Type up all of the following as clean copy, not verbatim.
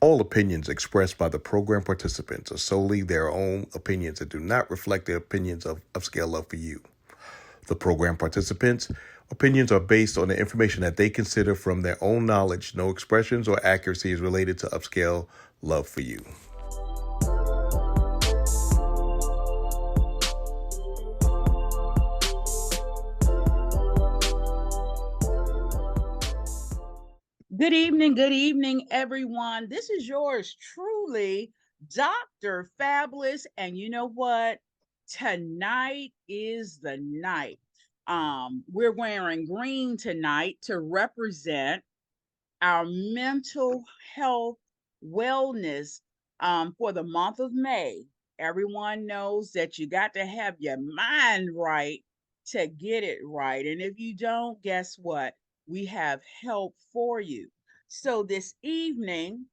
All opinions expressed by the program participants are solely their own opinions and do not reflect the opinions of Upscale Love for You. The program participants' opinions are based on the information that they consider from their own knowledge. No expressions or accuracy is related to Upscale Love for You. Good evening, everyone. This is yours truly, Dr. Fabulous. And you know what? Tonight is the night. We're wearing green tonight to represent our mental health wellness for the month of May. Everyone knows that you got to have your mind right to get it right. And if you don't, guess what? We have help for you. So this evening,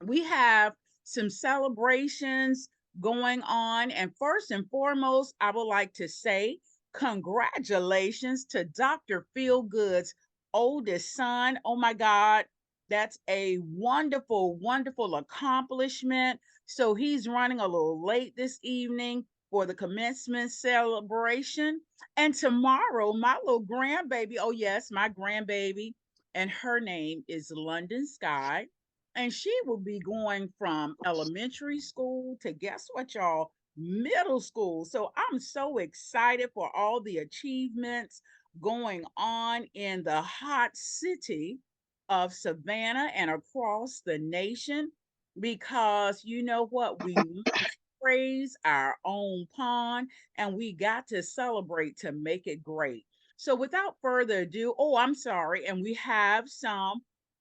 we have some celebrations going on. And first and foremost, I would like to say congratulations to Dr. Feelgood's oldest son. Oh my God, that's a wonderful, wonderful accomplishment. So he's running a little late this evening for the commencement celebration. And tomorrow, my little grandbaby, oh yes, my grandbaby, and her name is London Sky, and she will be going from elementary school to, guess what, y'all, middle school. So I'm so excited for all the achievements going on in the hot city of Savannah and across the nation, because you know what, we must praise our own pond, and we got to celebrate to make it great. So without further ado, oh, I'm sorry, and we have some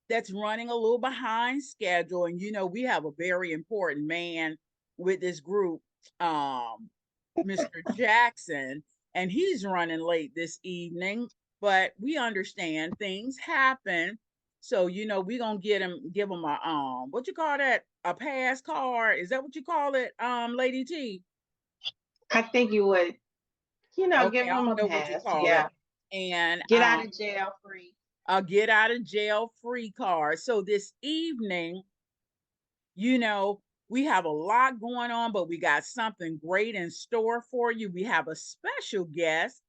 that's running a little behind schedule. And you know, we have a very important man with this group, Mr. Jackson, and he's running late this evening. But we understand things happen. So, you know, we're gonna give him a what you call that? A pass card. Is that what you call it, Lady T? I think you would, Okay, give I them don't a know what you pass. call it. Yeah. And Get out of jail free. a get out of jail free card. So this evening, you know, we have a lot going on, but we got something great in store for you. We have a special guest,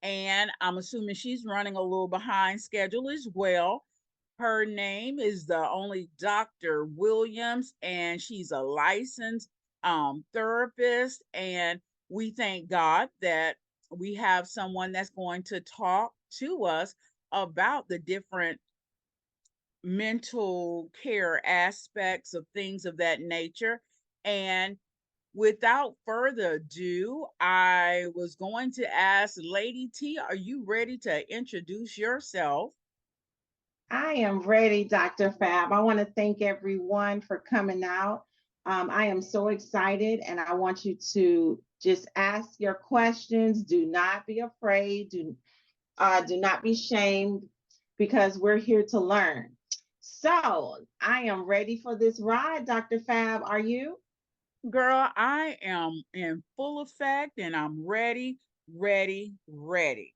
and I'm assuming she's running a little behind schedule as well. Her name is the only Dr. Williams, and she's a licensed therapist. And we thank God that we have someone that's going to talk to us about the different mental care aspects of things of that nature. And without further ado, I was going to ask Lady T, are you ready to introduce yourself? I am ready, Dr. Fab. I want to thank everyone for coming out. I am so excited, and I want you to just ask your questions. Do not be afraid. Do not be shamed, because we're here to learn. So I am ready for this ride, Dr. Fab. Are you? Girl, I am in full effect and I'm ready, ready, ready.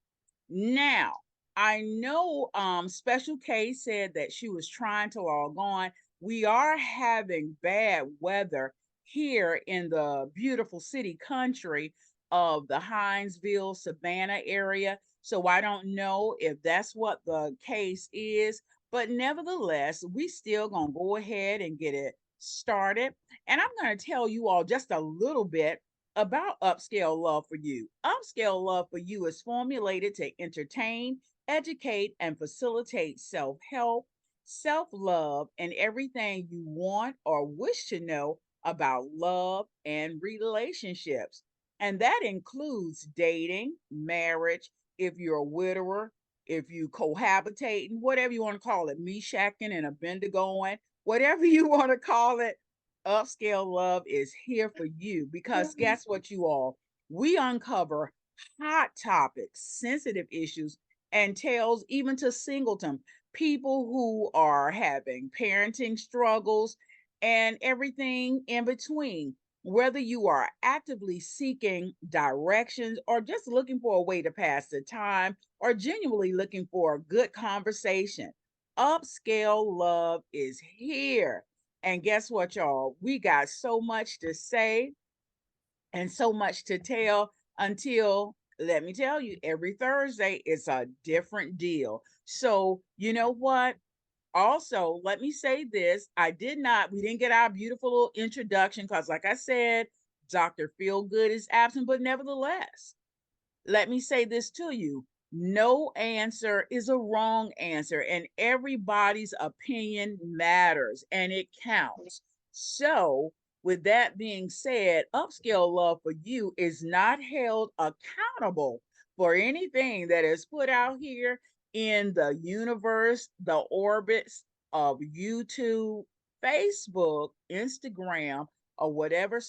Now, I know Special K said that she was trying to log on. We are having bad weather here in the beautiful city country of the Hinesville, Savannah area. So I don't know if that's what the case is, but nevertheless, we still gonna go ahead and get it started. And I'm going to tell you all just a little bit about Upscale Love for You. Upscale Love for You is formulated to entertain, educate, and facilitate self help, self love, and everything you want or wish to know about love and relationships. And that includes dating, marriage, if you're a widower, if you cohabitating, whatever you want to call it, me shacking and a Bendigoing, whatever you want to call it. Upscale Love is here for you, because guess what, you all? We uncover hot topics, sensitive issues, and tales even to singleton, people who are having parenting struggles and everything in between. Whether you are actively seeking directions or just looking for a way to pass the time or genuinely looking for a good conversation, Upscale Love is here. And guess what, y'all? We got so much to say and so much to tell until, let me tell you, every Thursday it's a different deal. So, you know what? Also, let me say this. We didn't get our beautiful little introduction because, like I said, Dr. Feelgood is absent, but nevertheless, let me say this to you. No answer is a wrong answer, and everybody's opinion matters and it counts. So, with that being said, Upscale Love for You is not held accountable for anything that is put out here in the universe, the orbits of YouTube, Facebook, Instagram, or whatever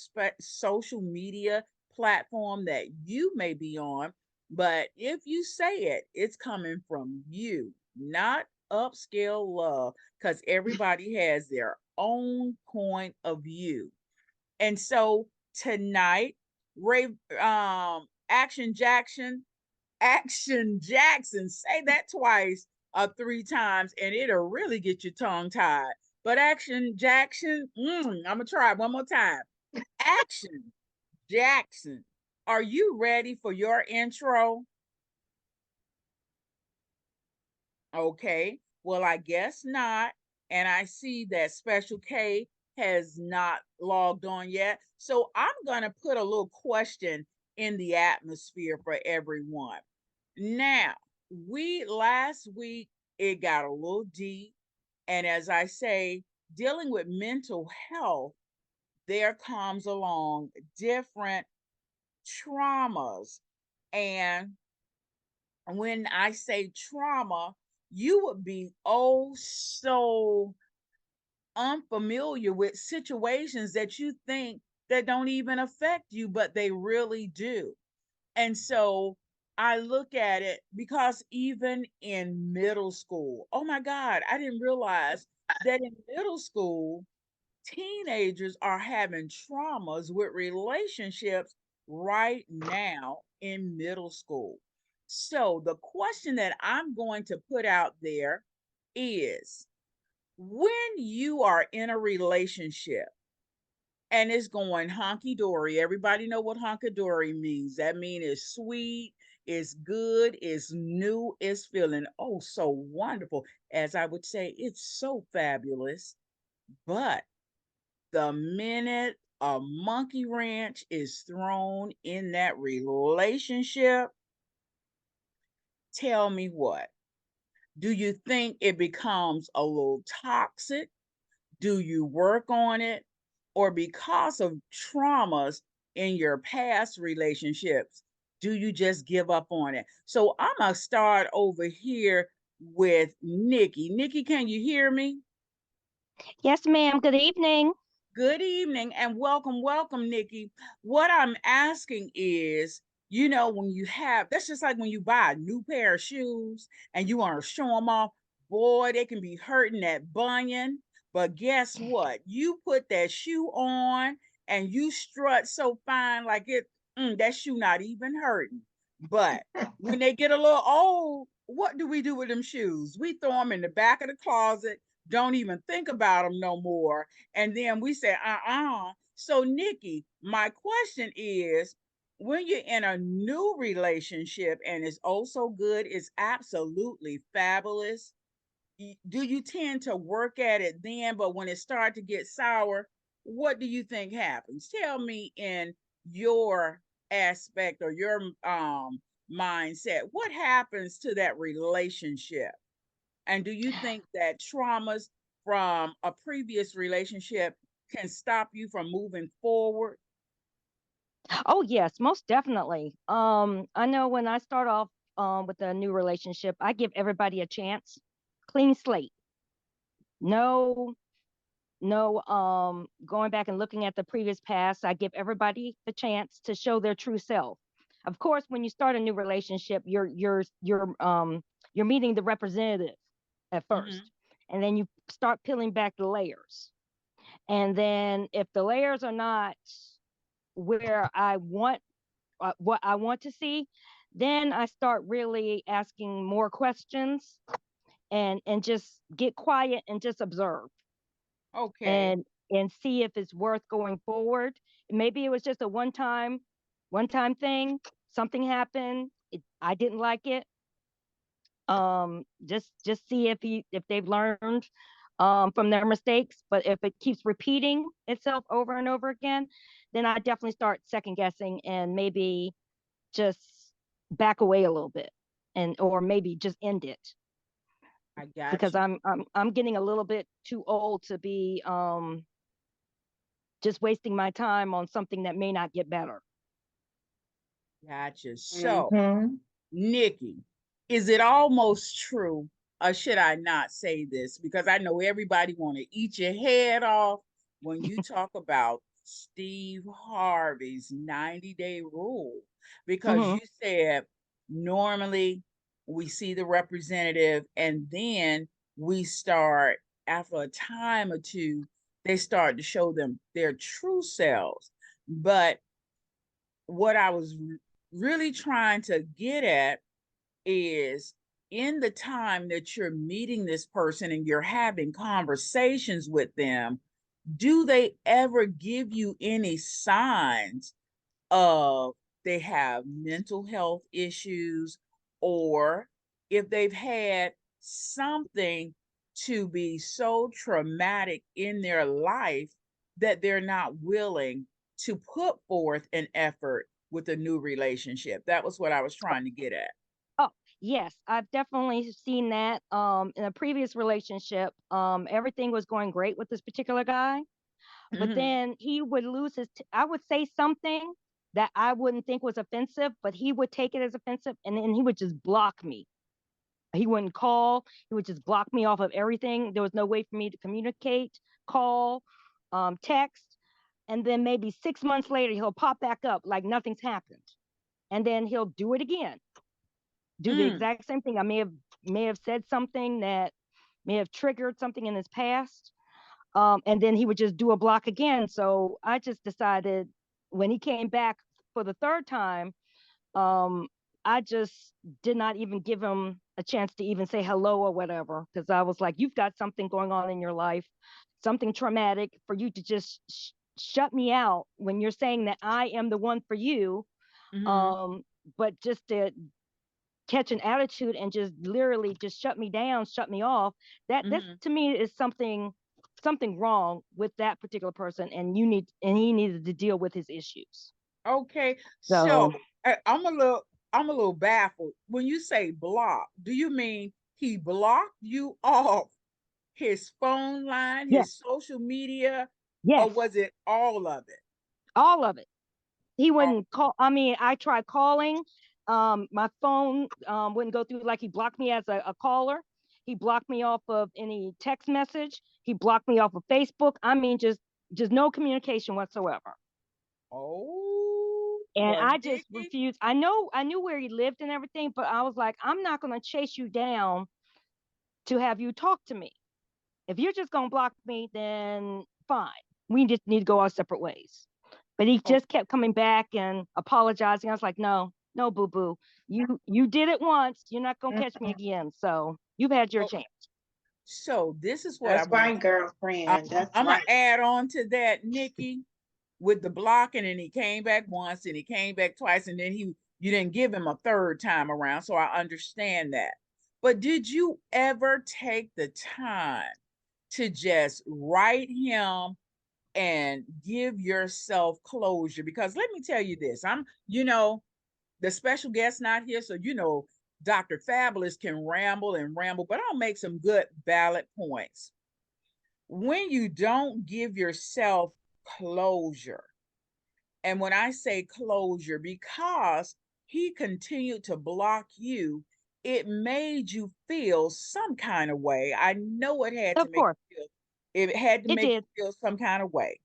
social media platform that you may be on. But if you say it, it's coming from you, not Upscale Love, because everybody has their own point of view. And so tonight, Ray, Action Jackson, Action Jackson, say that twice or three times, and it'll really get your tongue tied. But Action Jackson, I'm gonna try it one more time. Action Jackson, are you ready for your intro? Okay, well, I guess not. And I see that Special K has not logged on yet. So I'm going to put a little question in the atmosphere for everyone. Now, last week, it got a little deep. And as I say, dealing with mental health, there comes along different traumas. And when I say trauma, you would be oh so unfamiliar with situations that you think that don't even affect you, but they really do. And so I look at it because even in middle school, oh my God, I didn't realize that in middle school, teenagers are having traumas with relationships right now in middle school. So, the question that I'm going to put out there is, when you are in a relationship and it's going honky dory, everybody know what honky dory means. That means it's sweet, it's good, it's new, it's feeling oh so wonderful. As I would say, it's so fabulous. But the minute a monkey wrench is thrown in that relationship, tell me what. Do you think it becomes a little toxic? Do you work on it? Or because of traumas in your past relationships, do you just give up on it? So I'm going to start over here with Nikki. Nikki, can you hear me? Yes, ma'am. Good evening. Good evening and welcome, welcome, Nikki. What I'm asking is, when you have, that's just like when you buy a new pair of shoes and you want to show them off, boy, they can be hurting that bunion. But guess what? You put that shoe on and you strut so fine, like that shoe not even hurting. But when they get a little old, what do we do with them shoes? We throw them in the back of the closet, don't even think about them no more, and then we say, So, Nikki, my question is, when you're in a new relationship and it's oh so good, it's absolutely fabulous, do you tend to work at it then? But when it starts to get sour, what do you think happens? Tell me in your aspect or your mindset, what happens to that relationship? And do you think that traumas from a previous relationship can stop you from moving forward? Oh, yes, most definitely. I know when I start off with a new relationship, I give everybody a chance, clean slate. No, no, going back and looking at the previous past. I give everybody the chance to show their true self. Of course, when you start a new relationship, you're meeting the representative at Mm-hmm. first, and then you start peeling back the layers. And then if the layers are not where I want what I want to see, then I start really asking more questions and just get quiet and just observe. Okay. and see if it's worth going forward. Maybe it was just a one time thing. Something happened. I didn't like it. Just see if they've learned from their mistakes. But if it keeps repeating itself over and over again, then I definitely start second guessing and maybe just back away a little bit, and or maybe just end it, I got because you. I'm getting a little bit too old to be just wasting my time on something that may not get better. Gotcha. So, Mm-hmm. Nikki, is it almost true, or should I not say this? Because I know everybody want to eat your head off when you talk about Steve Harvey's 90-day rule. Because Hmm. you said normally we see the representative and then we start, after a time or two, they start to show them their true selves. But what I was really trying to get at is, in the time that you're meeting this person and you're having conversations with them, do they ever give you any signs of they have mental health issues, or if they've had something to be so traumatic in their life that they're not willing to put forth an effort with a new relationship? That was what I was trying to get at. Oh, yes, I've definitely seen that. In a previous relationship, everything was going great with this particular guy, but Mm-hmm. then he would lose I would say something that I wouldn't think was offensive, but he would take it as offensive, and then he would just block me. He wouldn't call. He would just block me off of everything. There was no way for me to communicate, call, text. And then maybe 6 months later, he'll pop back up like nothing's happened. And then he'll do it again, do the Mm, exact same thing. I may have said something that may have triggered something in his past. And then he would just do a block again. So I just decided, when he came back for the third time, um, I just did not even give him a chance to even say hello or whatever, because I was like, you've got something going on in your life, something traumatic, for you to just shut me out when you're saying that I am the one for you. mm-hmm, Um, but just to catch an attitude and just literally just shut me down, shut me off, that this mm-hmm. to me is something wrong with that particular person, and he needed to deal with his issues. Okay, so So I'm a little baffled. When you say block, do you mean he blocked you off his phone line, yes, his social media, or yes, was it all of it? all of it. He Oh, wouldn't call. I mean, I tried calling. My phone wouldn't go through. Like, he blocked me as a caller. He blocked me off of any text message. He blocked me off of Facebook. I mean, just no communication whatsoever. oh, And well, I just Nikki. refused. I knew where he lived and everything, but I was like, I'm not going to chase you down to have you talk to me. If you're just going to block me, then fine. We just need to go our separate ways. But he Oh, just kept coming back and apologizing. I was like, no, no, boo boo. You did it once. You're not going to catch me Mhm. again. So you've had your oh, chance. so this is what That's I'm gonna right, I'm, girlfriend. I'm, That's I'm gonna right. add on to that, Nikki, with the blocking, and he came back once and he came back twice, and then you didn't give him a third time around. So I understand that. But did you ever take the time to just write him and give yourself closure? Because let me tell you this, the special guest not here, so Dr. Fabulous can ramble and ramble, but I'll make some good valid points. When you don't give yourself closure, and when I say closure, because he continued to block you, it made you feel some kind of way. I know it had to Of make course, you feel, it had to it make you did. feel some kind of way.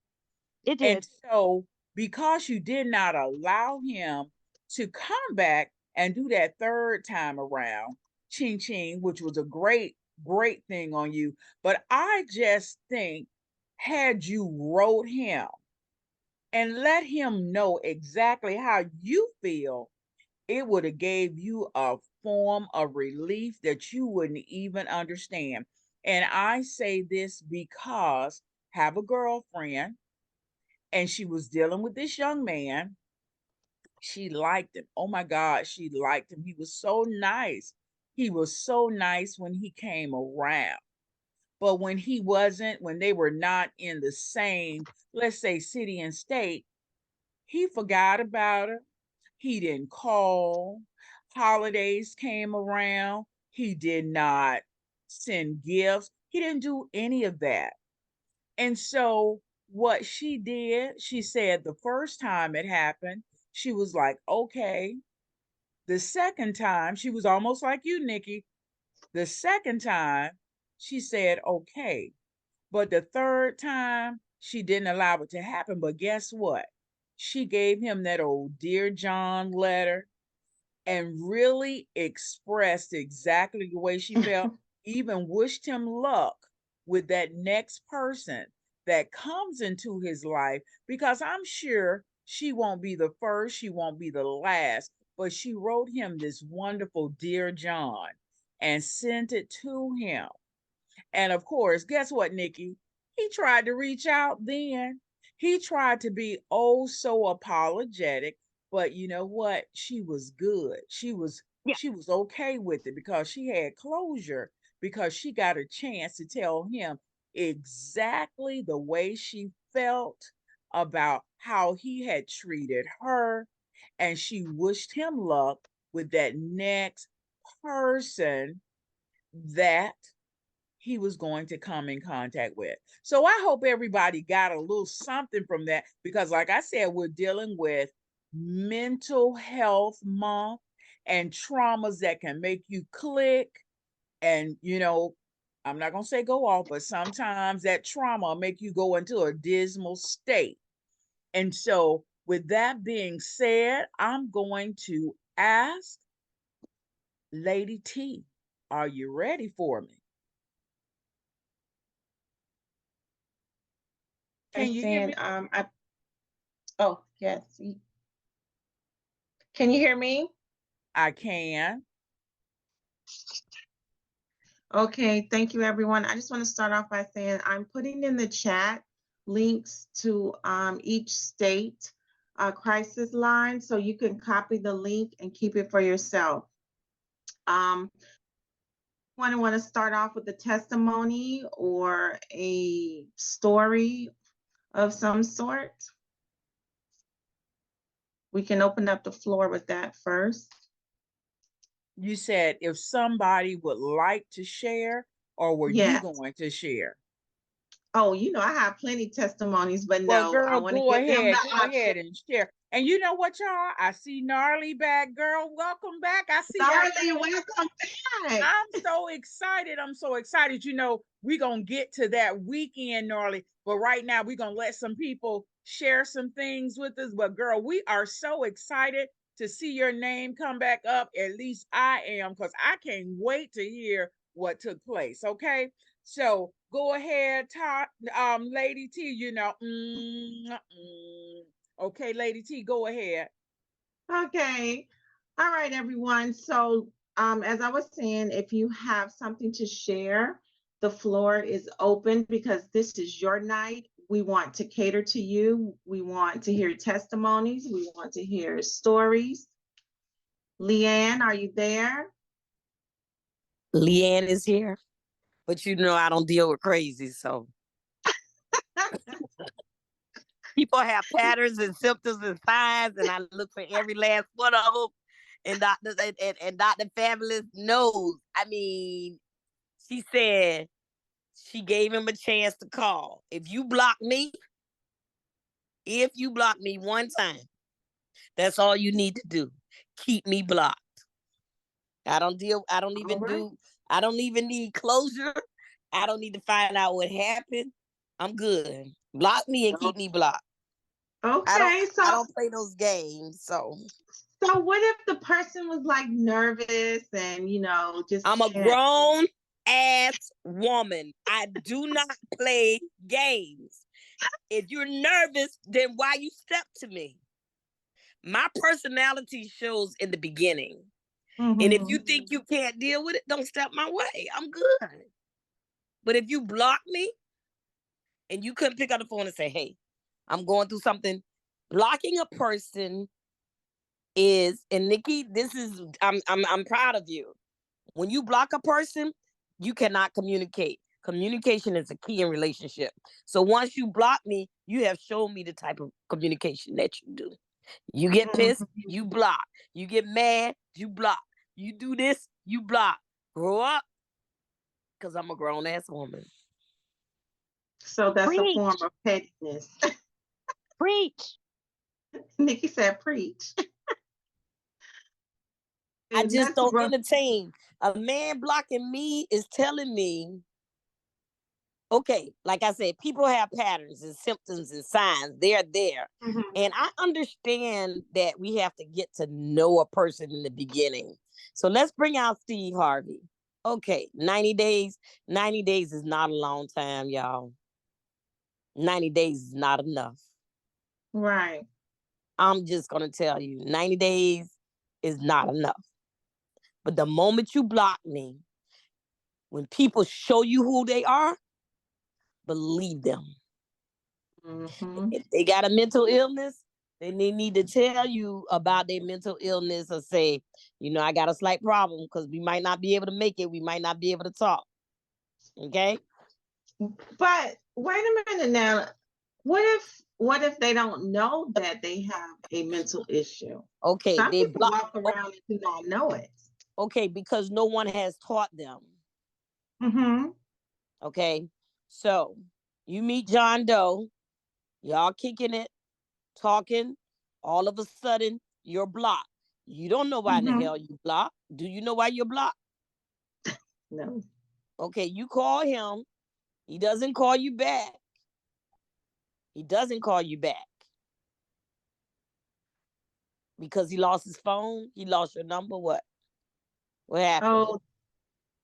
It And did. so, because you did not allow him to come back and do that third time around, ching ching, which was a great, great thing on you. But I just think, had you wrote him and let him know exactly how you feel, it would have gave you a form of relief that you wouldn't even understand. And I say this because have a girlfriend, and she was dealing with this young man. She liked him. Oh my God, she liked him. He was so nice. He was so nice when he came around. But when he wasn't, when they were not in the same, let's say, city and state, he forgot about her. He didn't call. Holidays came around. He did not send gifts. He didn't do any of that. And so, what she did, she said the first time it happened, she was like, okay. The second time, she was almost like you, Nikki. The second time, she said, okay. But the third time, she didn't allow it to happen. But guess what? She gave him that old Dear John letter and really expressed exactly the way she felt, even wished him luck with that next person that comes into his life, because I'm sure she won't be the first, she won't be the last, but she wrote him this wonderful Dear John and sent it to him. And of course, guess what, Nikki? He tried to reach out then. He tried to be oh so apologetic, but you know what? She was good. Yeah. She was okay with it because she had closure, because she got a chance to tell him exactly the way she felt about how he had treated her, and she wished him luck with that next person that he was going to come in contact with. So I hope everybody got a little something from that, because, like I said, we're dealing with mental health month and traumas that can make you click. And, I'm not going to say go off, but sometimes that trauma make you go into a dismal state. And so, with that being said, I'm going to ask Lady T, are you ready for me? Can you hear Understand. me? Oh, yes. Can you hear me? I can. Okay, thank you, everyone. I just want to start off by saying I'm putting in the chat links to each state crisis line, so you can copy the link and keep it for yourself. Want to start off with a testimony or a story of some sort? We can open up the floor with that first. You said if somebody would like to share, or were you Yes. going to share? Oh, I have plenty testimonies, but Well, no, I girl, want to go give them the ahead. Go option. ahead and share. And you know what, y'all? I see Gnarly back, girl. Welcome back. I see that. Darling, welcome back. I'm so excited. I'm so excited. We're going to get to that weekend, Gnarly. But right now, we're going to let some people share some things with us. But, girl, we are so excited to see your name come back up. At least I am, because I can't wait to hear what took place. Okay. So go ahead, talk, Lady T. Okay, Lady T, go ahead. Okay. All right, everyone. So, as I was saying, if you have something to share, the floor is open because this is your night. We want to cater to you. We want to hear testimonies. We want to hear stories. Leanne, are you there? Leanne is here, but I don't deal with crazy, so people have patterns and symptoms and signs, and I look for every last one of them. And Dr. Fabulous knows. I mean, she said she gave him a chance to call. If you block me one time, that's all you need to do. Keep me blocked. I don't even need closure. I don't need to find out what happened. I'm good. Block me and keep me blocked. Okay, I don't play those games. So what if the person was like nervous and just I'm a grown ass woman. I do not play games. If you're nervous, then why you step to me? My personality shows in the beginning. And if you think you can't deal with it, don't step my way. I'm good. But if you block me, and you couldn't pick up the phone and say, hey, I'm going through something. Blocking a person is, and Nikki, this is, I'm proud of you. When you block a person, you cannot communicate. Communication is a key in relationship. So once you block me, you have shown me the type of communication that you do. You get pissed, you block. You get mad, you block. You do this, you block. Grow up, because I'm a grown ass woman. So that's a Preach. form of pettiness. Preach. Nikki said preach. I And just let's don't run. entertain. A man blocking me is telling me, okay, like I said, people have patterns and symptoms and signs. They're there. Mhm. And I understand that we have to get to know a person in the beginning. So let's bring out Steve Harvey. Okay, 90 days. 90 days is not a long time, y'all. 90 days is not enough. Right. I'm just going to tell you, 90 days is not enough. But the moment you block me, when people show you who they are, believe them. Mm-hmm. If they got a mental illness, then they need to tell you about their mental illness or say, you know, I got a slight problem because we might not be able to make it. We might not be able to talk. Okay. But wait a minute now. What if they don't know that they have a mental issue? Okay. Some They people block. walk around and do not know it. Okay. Because no one has taught them. Mm-hmm. Okay. So you meet John Doe, y'all kicking it, talking. All of a sudden, you're blocked. You don't know why in the Mm-hmm. hell you blocked. Do you know why you're blocked? No. Okay, you call him. He doesn't call you back. He doesn't call you back because he lost his phone. He lost your number. What? What happened? Oh,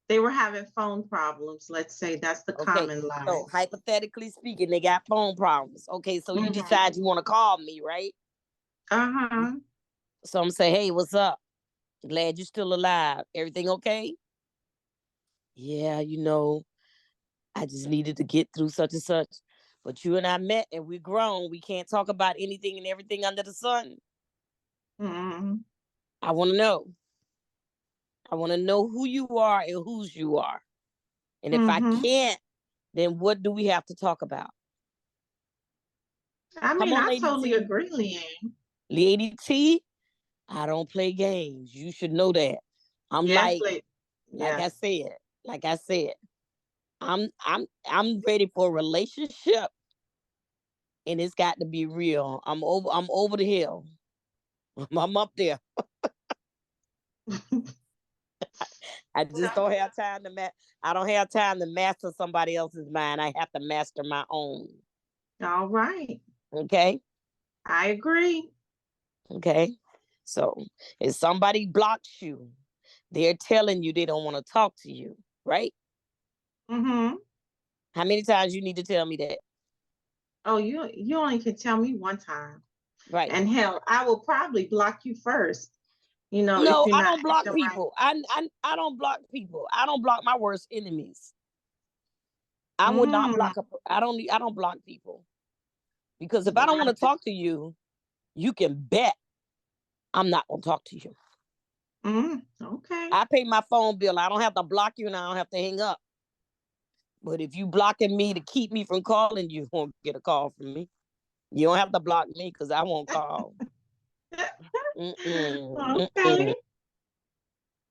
they were having phone problems. Let's say that's the Okay, common line. so hypothetically speaking, they got phone problems. Okay, so you Mhm. decide you want to call me, right? Uh-huh. So I'm saying, hey, what's up? Glad you're still alive. Everything okay? Yeah, you know, I just needed to get through such and such. But you and I met and we're grown. We can't talk about anything and everything under the sun. Mm-hmm. I want to know. I want to know who you are and whose you are. And if I Mm-hmm. can't, then what do we have to talk about? I Come mean, on, I Lady totally T. agree, Leanne. Lady T, I don't play games. You should know that. I'm Yes, like I yes. said, I'm ready for a relationship and it's got to be real. I'm over the hill. I'm up there. I just don't have time to I don't have time to master somebody else's mind. I have to master my own. All right. Okay? I agree. Okay. So if somebody blocks you, they're telling you they don't want to talk to you, right? Mm-hmm. How many times you need to tell me that? Oh, you only can tell me one time. Right. And hell, I will probably block you first, if No, you're I not don't block acting right. people. I don't block people. I don't block my worst enemies. I would not Mm, block I don't block people. Because if I don't want right. to talk to you, you can bet I'm not gonna talk to you. Okay. I pay my phone bill. I don't have to block you and I don't have to hang up. But if you blocking me to keep me from calling you, won't get a call from me. You don't have to block me because I won't call. Mm-mm, Okay.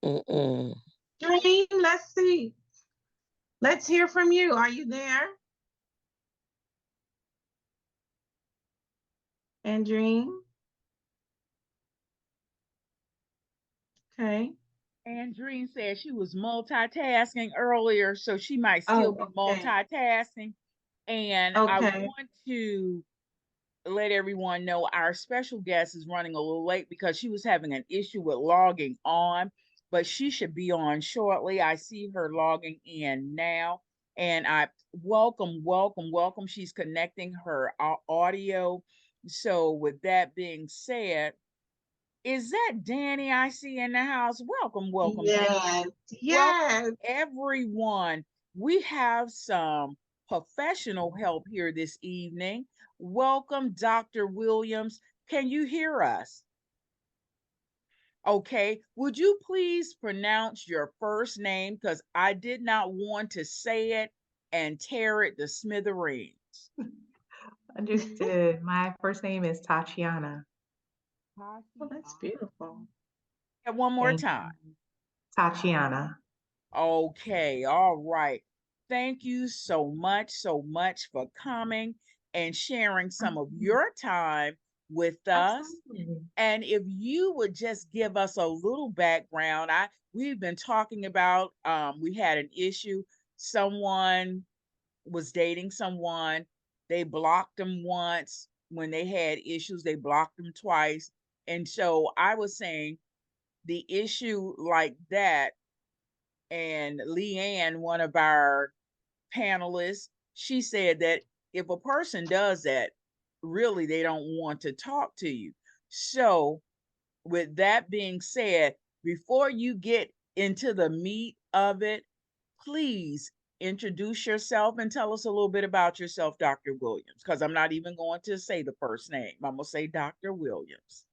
mm-mm, mm-mm. Dream, let's see. Let's hear from you. Are you there? And Dream? Okay. Andreen said she was multitasking earlier, so she might still Oh, be okay. multitasking. And I Okay. want to let everyone know our special guest is running a little late because she was having an issue with logging on, but she should be on shortly. I see her logging in now. And I welcome. She's connecting her audio. So, with that being said, is that Danny I see in the house? Welcome, Danny. Yes. Welcome, Yes. everyone. We have some professional help here this evening. Welcome, Dr. Williams. Can you hear us? Okay, would you please pronounce your first name? Because I did not want to say it and tear it to smithereens. Understood. My first name is Tauchiana. Oh, that's beautiful. And one more Thank time. you. Tauchiana. Okay, all right. Thank you so much for coming and sharing some of your time with us. Absolutely. And if you would just give us a little background, we've been talking about we had an issue. Someone was dating someone, they blocked them once. When they had issues, they blocked them twice. And so I was saying the issue like that, and Leanne, one of our panelists, she said that if a person does that, really they don't want to talk to you. So with that being said, before you get into the meat of it, please introduce yourself and tell us a little bit about yourself, Dr. Williams, because I'm not even going to say the first name. I'm going to say Dr. Williams.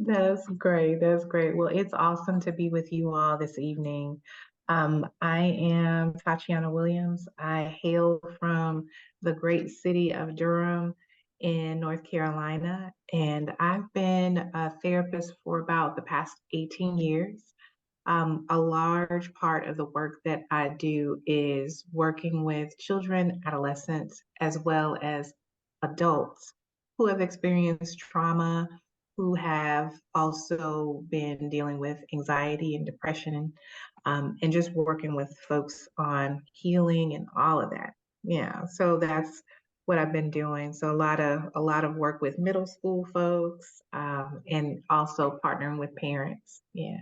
That's great. That's great. Well, it's awesome to be with you all this evening. I am Tatiana Williams. I hail from the great city of Durham in North Carolina, and I've been a therapist for about the past 18 years. A large part of the work that I do is working with children, adolescents, as well as adults who have experienced trauma, who have also been dealing with anxiety and depression, and just working with folks on healing and all of that. Yeah, so that's what I've been doing. So a lot of work with middle school folks, and also partnering with parents. Yeah.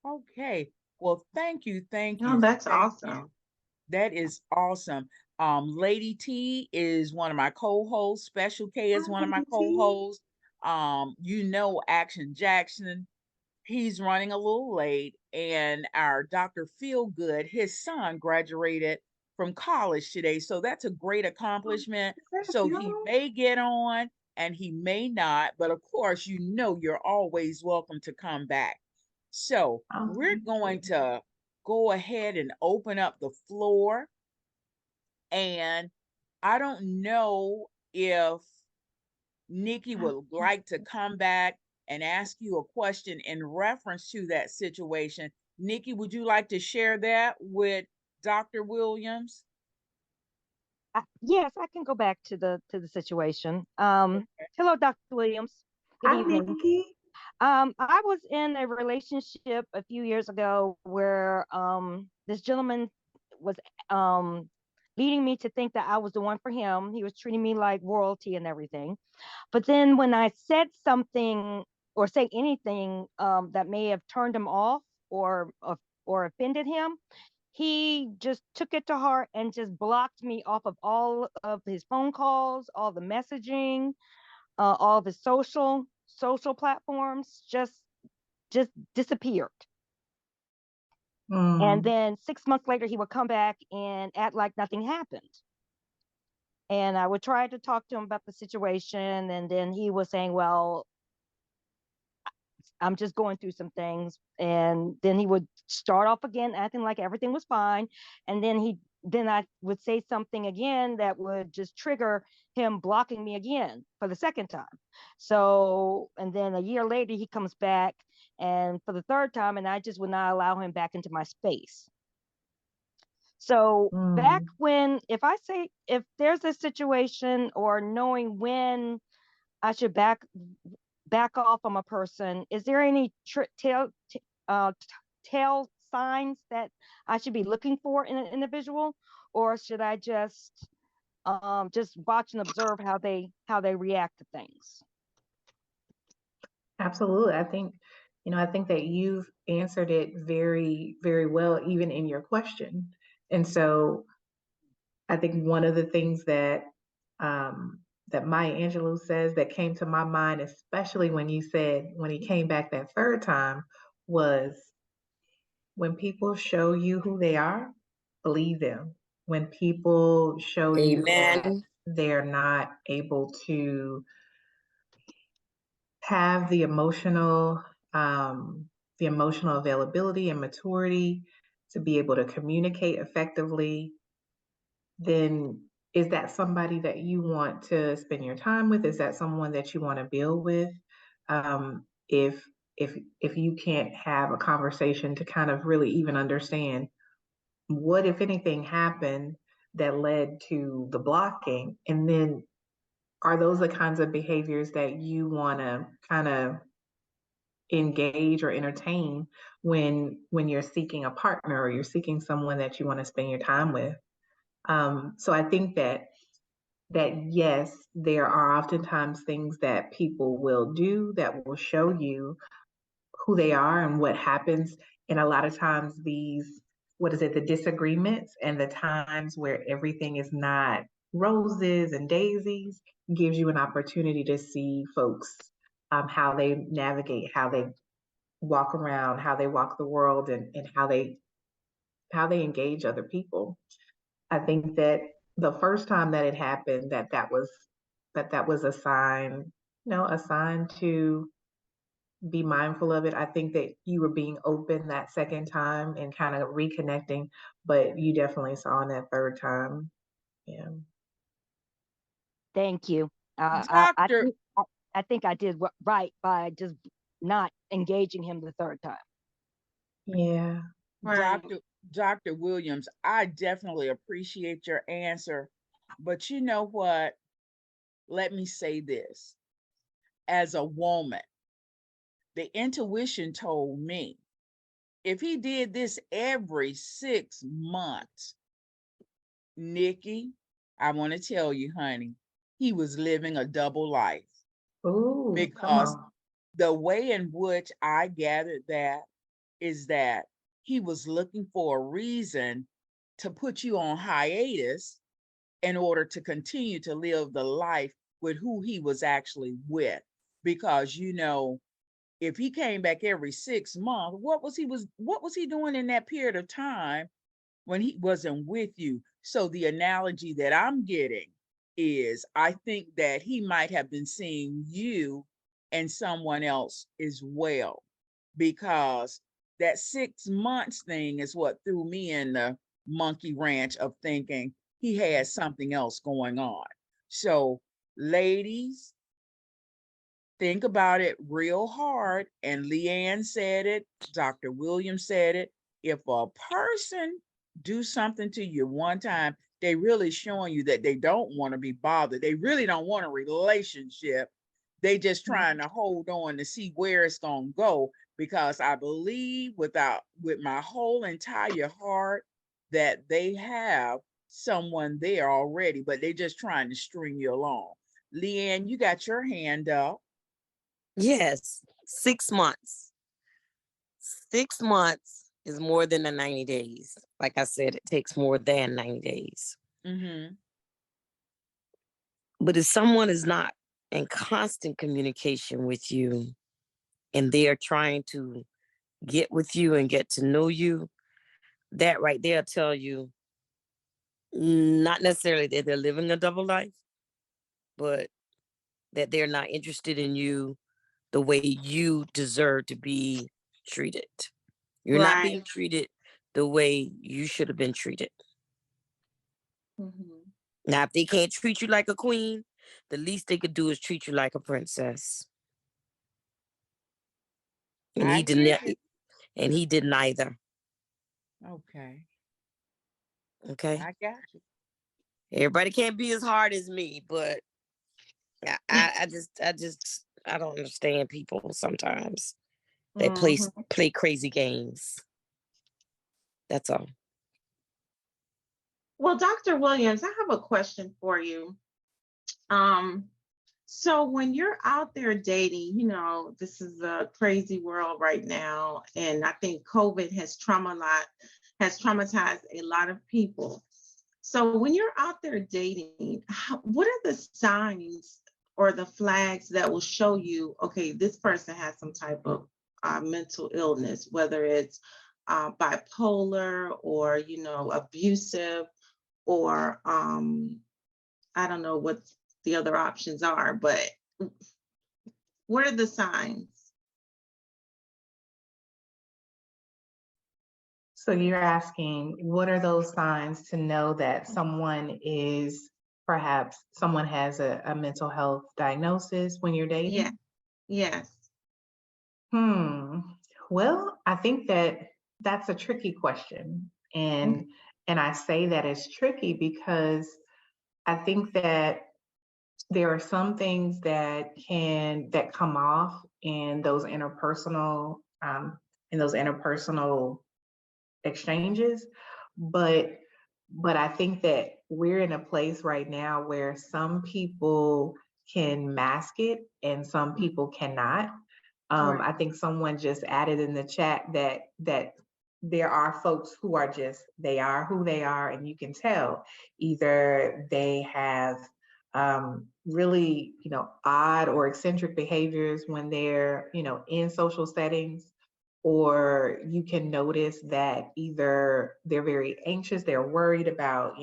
Okay. Well, thank you. Thank Oh, you. that's Thank awesome. you. That is awesome. Lady T is one of my co-hosts. Special K is Hi, one of my Lady T. co-hosts. Action Jackson, he's running a little late. And our Dr. Feelgood, his son graduated from college today. So that's a great accomplishment. Congrats, So he y'all. may get on and he may not, but of course, you're always welcome to come back. So Oh, we're thank going you. to go ahead and open up the floor. And I don't know if Nikki would like to come back and ask you a question in reference to that situation. Nikki, would you like to share that with Dr. Williams? Yes, I can go back to the situation. Hello, Dr. Williams. Good Hi, evening. Nikki. I was in a relationship a few years ago where this gentleman was leading me to think that I was the one for him. He was treating me like royalty and everything. But then when I said something or say anything that may have turned him off or offended him, he just took it to heart and just blocked me off of all of his phone calls, all the messaging, all of his social platforms, just disappeared. And Mm, then 6 months later, he would come back and act like nothing happened. And I would try to talk to him about the situation, and then he was saying, "Well, I'm just going through some things." And then he would start off again acting like everything was fine. And then I would say something again that would just trigger him blocking me again for the second time. So, and then a year later, he comes back and for the third time, and I just would not allow him back into my space. So back mm. when, if there's a situation or knowing when I should back off from a person, is there any uh, tell signs that I should be looking for in an individual, or should I just watch and observe how they react to things? Absolutely. I think that you've answered it very, very well, even in your question. And so I think one of the things that Maya Angelou says that came to my mind, especially when you said when he came back that third time, was when people show you who they are, believe them. When people show you that Amen. they're not able to have the emotional availability and maturity to be able to communicate effectively, then is that somebody that you want to spend your time with? Is that someone that you want to build with? If if you can't have a conversation to kind of really even understand what, if anything, happened that led to the blocking, and then are those the kinds of behaviors that you want to kind of engage or entertain when you're seeking a partner or you're seeking someone that you want to spend your time with? So I think that yes, there are oftentimes things that people will do that will show you who they are and what happens. And a lot of times these, what is it, the disagreements and the times where everything is not roses and daisies gives you an opportunity to see folks, how they navigate, how they walk around, how they walk the world, and how they engage other people. I think that the first time that it happened, that was a sign, a sign to be mindful of it. I think that you were being open that second time and kind of reconnecting, but you definitely saw in that third time. Yeah. Thank you. Doctor, I think I did right by just not engaging him the third time. Yeah. Right. Dr. Williams, I definitely appreciate your answer, but you know what? Let me say this. As a woman, the intuition told me if he did this every 6 months, Nikki, I want to tell you, honey, he was living a double life Ooh, come because on. the way in which I gathered that is that he was looking for a reason to put you on hiatus in order to continue to live the life with who he was actually with. Because if he came back every 6 months, what was he doing in that period of time when he wasn't with you? So the analogy that I'm getting is I think that he might have been seeing you and someone else as well, because that 6 months thing is what threw me in the monkey ranch of thinking he had something else going on. So, ladies, think about it real hard. And Leanne said it, Dr. Williams said it. If a person do something to you one time, they really showing you that they don't want to be bothered. They really don't want a relationship. They just trying to hold on to see where it's gonna go. Because I believe with my whole entire heart that they have someone there already, but they just trying to string you along. Leanne, you got your hand up. Yes, 6 months. 6 months is more than the 90 days. Like I said, it takes more than 90 days. Mm-hmm. But if someone is not in constant communication with you and they are trying to get with you and get to know you, that right there tell you not necessarily that they're living a double life, but that they're not interested in you the way you deserve to be treated. You're not Right. being treated the way you should have been treated. Mhm. Now, if they can't treat you like a queen, the least they could do is treat you like a princess. And I he get didn't. it. And he did neither. Okay, Okay. I got you. Everybody can't be as hard as me, but I don't understand people sometimes. They Mhm. play crazy games. That's all. Well, Dr. Williams, I have a question for you. Um, so when you're out there dating, this is a crazy world right now, and I think COVID has traumatized a lot of people. So when you're out there dating, what are the signs or the flags that will show you, okay, this person has some type of mental illness, whether it's bipolar or, abusive? or I don't know what the other options are, but what are the signs? So you're asking, what are those signs to know that someone has a mental health diagnosis when you're dating? Yeah. Yes. Well, I think that's a tricky question. And I say that it's tricky because I think that there are some things that come off in those interpersonal exchanges, but I think that we're in a place right now where some people can mask it and some people cannot. Right. I think someone just added in the chat that there are folks who are they are who they are, and you can tell either they have really, odd or eccentric behaviors when they're, in social settings, or you can notice that either they're very anxious, they're worried about,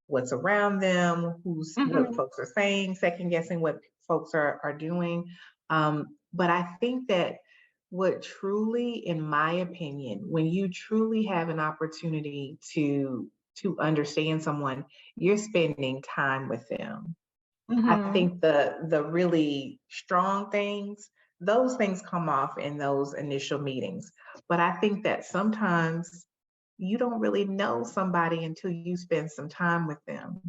what's around them, what folks are saying, second guessing what folks are doing. But I think that what truly, in my opinion, when you truly have an opportunity to understand someone, you're spending time with them. I think the really strong things, those things come off in those initial meetings. But I think that sometimes you don't really know somebody until you spend some time with them.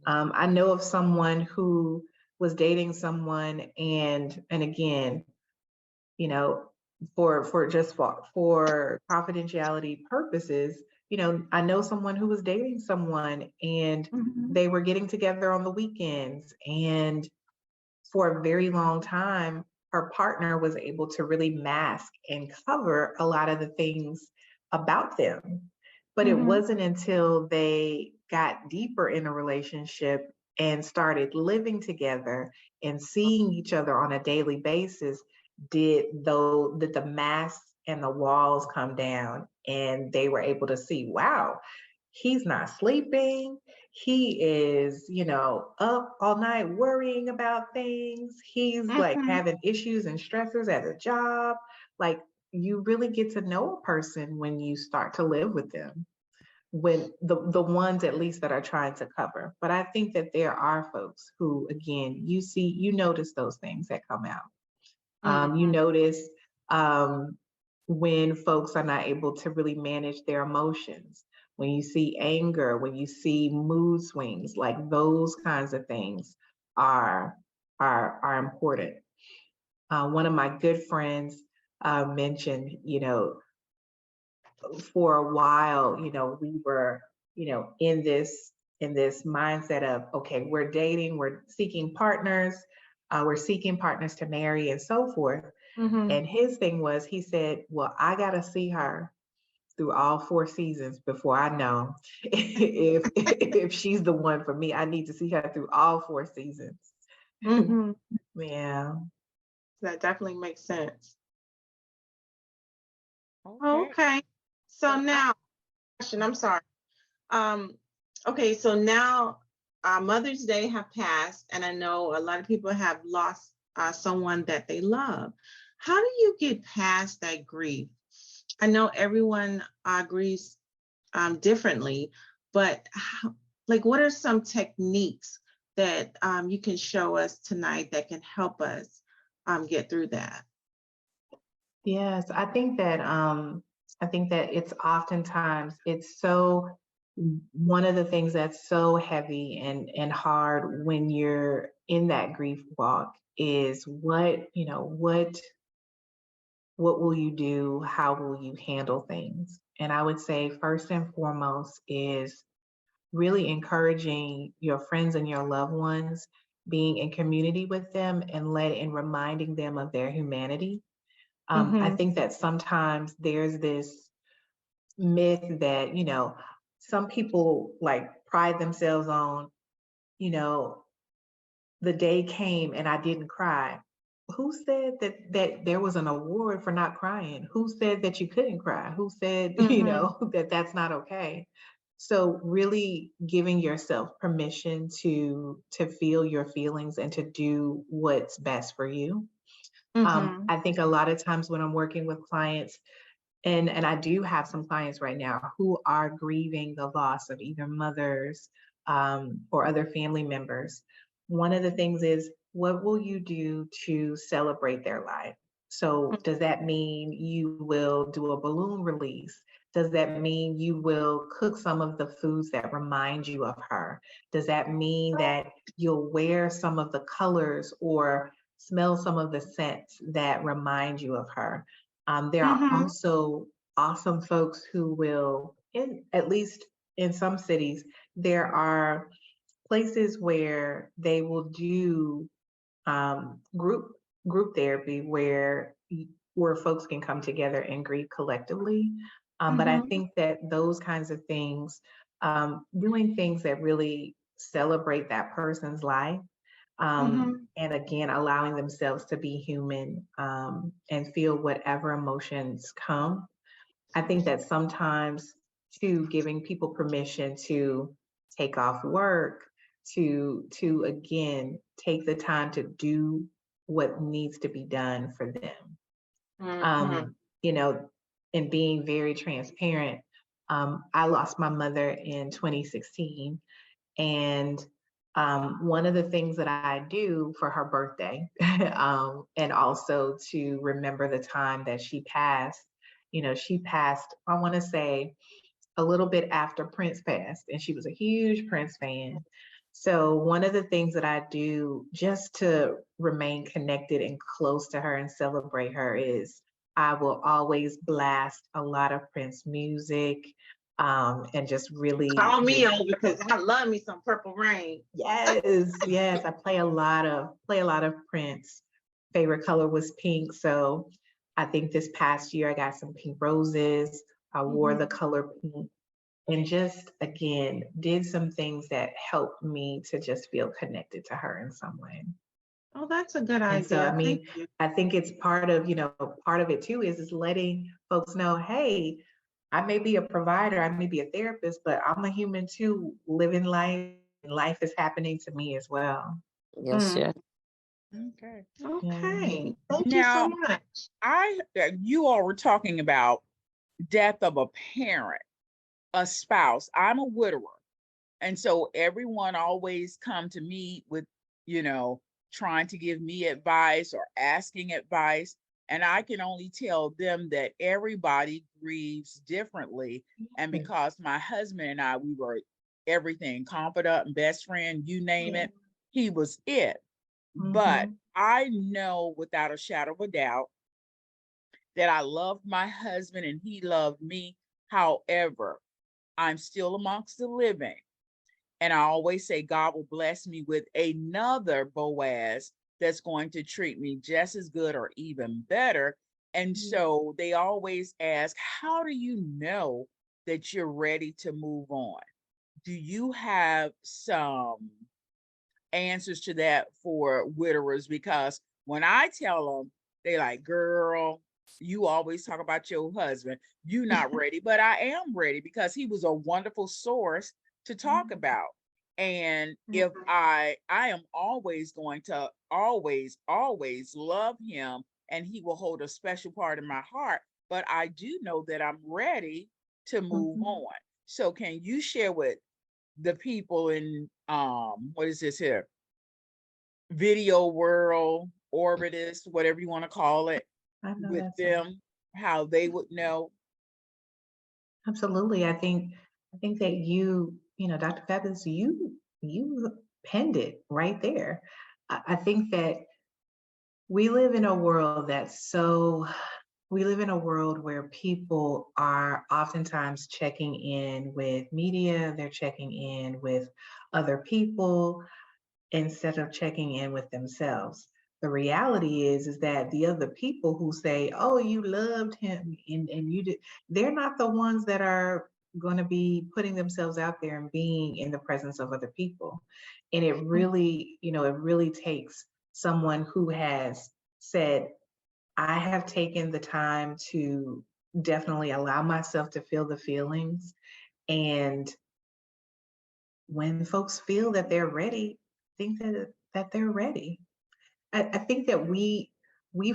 I know of someone who was dating someone, and again, for confidentiality purposes, I know someone who was dating someone, and they were getting together on the weekends, and for a very long time, her partner was able to really mask and cover a lot of the things about them. But it wasn't until they got deeper in a relationship and started living together and seeing each other on a daily basis did the masks and the walls come down, and they were able to see, wow, he's not sleeping. He is, up all night worrying about things. He's like having issues and stressors at a job. Like, you really get to know a person when you start to live with them, when the ones at least that are trying to cover. But I think that there are folks who, again, you notice those things that come out. You notice when folks are not able to really manage their emotions, when you see anger, when you see mood swings, like those kinds of things are important. One of my good friends mentioned, for a while, we were, in this mindset of, okay, we're dating, we're seeking partners to marry and so forth. And his thing was, he said, well, I got to see her through all 4 seasons before I know if she's the one for me. I need to see her through all 4 seasons. Yeah. That definitely makes sense. Okay. So now, I'm sorry. Okay, so now Mother's Day have passed, and I know a lot of people have lost someone that they love. How do you get past that grief? I know everyone grieves differently, but what are some techniques that you can show us tonight that can help us get through that? Yes, I think that it's oftentimes one of the things that's so heavy and hard when you're in that grief walk is what will you do? How will you handle things? And I would say first and foremost is really encouraging your friends and your loved ones, being in community with them and reminding them of their humanity. I think that sometimes there's this myth that, some people like pride themselves on, the day came and I didn't cry. Who said that there was an award for not crying? Who said that you couldn't cry? Who said, that that's not okay? So really giving yourself permission to feel your feelings and to do what's best for you. I think a lot of times when I'm working with clients, and I do have some clients right now who are grieving the loss of either mothers or other family members. One of the things is, what will you do to celebrate their life? So does that mean you will do a balloon release? Does that mean you will cook some of the foods that remind you of her? Does that mean that you'll wear some of the colors or smell some of the scents that remind you of her? There are also awesome folks who will, at least in some cities, there are places where they will do group therapy where folks can come together and grieve collectively. But I think that those kinds of things, doing things that really celebrate that person's life, and again, allowing themselves to be human and feel whatever emotions come. I think that sometimes too, giving people permission to take off work, to again take the time to do what needs to be done for them. You know, and being very transparent. I lost my mother in 2016, and one of the things that I do for her birthday, and also to remember the time that she passed, she passed, I want to say, a little bit after Prince passed, and she was a huge Prince fan. So one of the things that I do just to remain connected and close to her and celebrate her is I will always blast a lot of Prince music, and just really Call me over because I love me some Purple Rain. yes, I play a lot of Prince. Favorite color was pink, so I think this past year I got some pink roses. I wore the color pink and just again did some things that helped me to just feel connected to her in some way. Oh, that's a good idea. And so I mean, I think it's part of it too is letting folks know, hey, I may be a provider, I may be a therapist, but I'm a human too, living life, and life is happening to me as well. Yes, yeah. Okay. Okay. Thank you Now, so much. You all were talking about death of a parent, a spouse. I'm a widower. And so everyone always come to me with, trying to give me advice or asking advice. And I can only tell them that everybody grieves differently. And because my husband and I, we were everything, confidant and best friend, you name it, he was it. But I know without a shadow of a doubt that I loved my husband and he loved me. However, I'm still amongst the living. And I always say God will bless me with another Boaz that's going to treat me just as good or even better. And so they always ask, how do you know that you're ready to move on? Do you have some answers to that for widowers? Because when I tell them, they like, girl, you always talk about your husband. You're not ready, but I am ready because he was a wonderful source to talk about. And if I am always going to always love him, and he will hold a special part in my heart, but I do know that I'm ready to move on. So can you share with the people in what is this here, video world, Orbitus, whatever you want to call it, with them, how they would know? Absolutely. I think that Dr. Fabulous, you penned it right there. I think that we live in a world where people are oftentimes checking in with media, they're checking in with other people instead of checking in with themselves. The reality is that the other people who say, oh, you loved him and you did, they're not the ones that are going to be putting themselves out there and being in the presence of other people. And it really takes someone who has said, I have taken the time to definitely allow myself to feel the feelings and when folks feel that they're ready, think that they're ready. I think that we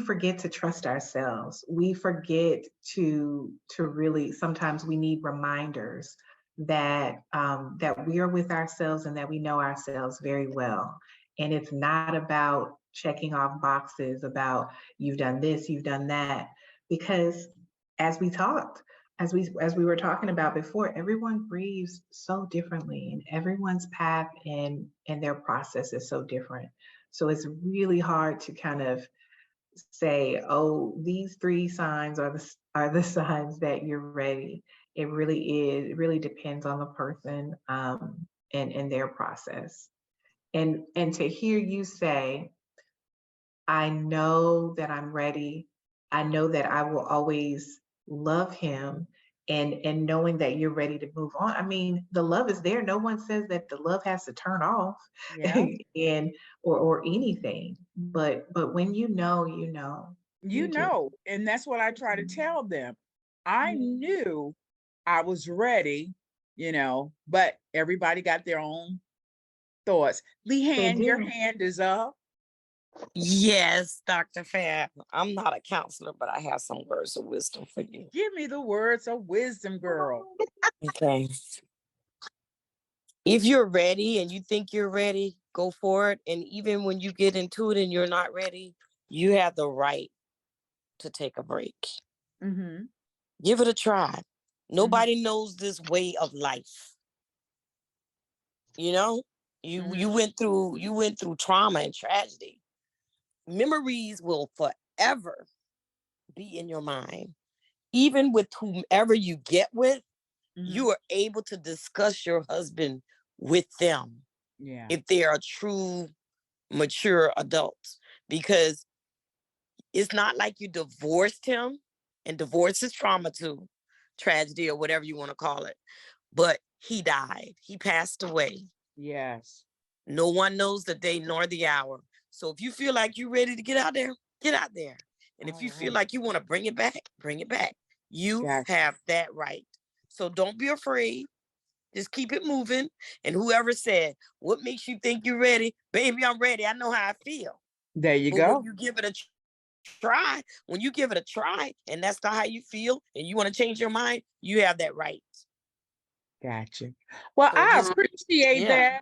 forget to trust ourselves. We forget to really, sometimes we need reminders that that we are with ourselves and that we know ourselves very well. And it's not about checking off boxes about you've done this, you've done that, because as we talked, as we were talking about before, everyone grieves so differently, and everyone's path and their process is so different. So it's really hard to kind of say, oh, these three signs are the signs that you're ready. It really is. It really depends on the person and their process. And to hear you say, I know that I'm ready. I know that I will always love him, and knowing that you're ready to move on. I mean, the love is there. No one says that the love has to turn off Yeah. and or anything. But when you know, you know. You You just know, and that's what I try to tell them. I knew I was ready, but everybody got their own thoughts. they Leanne, your do. hand is up. Yes, Dr. Fab. I'm not a counselor, but I have some words of wisdom for you. Give me the words of wisdom, girl. Okay. If you're ready and you think you're ready, go for it. And even when you get into it and you're not ready, you have the right to take a break. Mm-hmm. Give it a try. Nobody knows this way of life. You know, you went through trauma and tragedy. Memories will forever be in your mind. Even with whomever you get with, you are able to discuss your husband with them. Yeah. If they are true, mature adults. Because it's not like you divorced him, and divorce is trauma too, tragedy or whatever you want to call it. But he died. He passed away. Yes. No one knows the day nor the hour. So if you feel like you're ready to get out there, get out there. And if you feel like you want to bring it back, bring it back. You have that right. So don't be afraid. Just keep it moving. And whoever said, what makes you think you're ready? Baby, I'm ready. I know how I feel. There you But go. when you give it a try, and that's not how you feel, and you want to change your mind, you have that right. Gotcha. Well, So I just, appreciate that,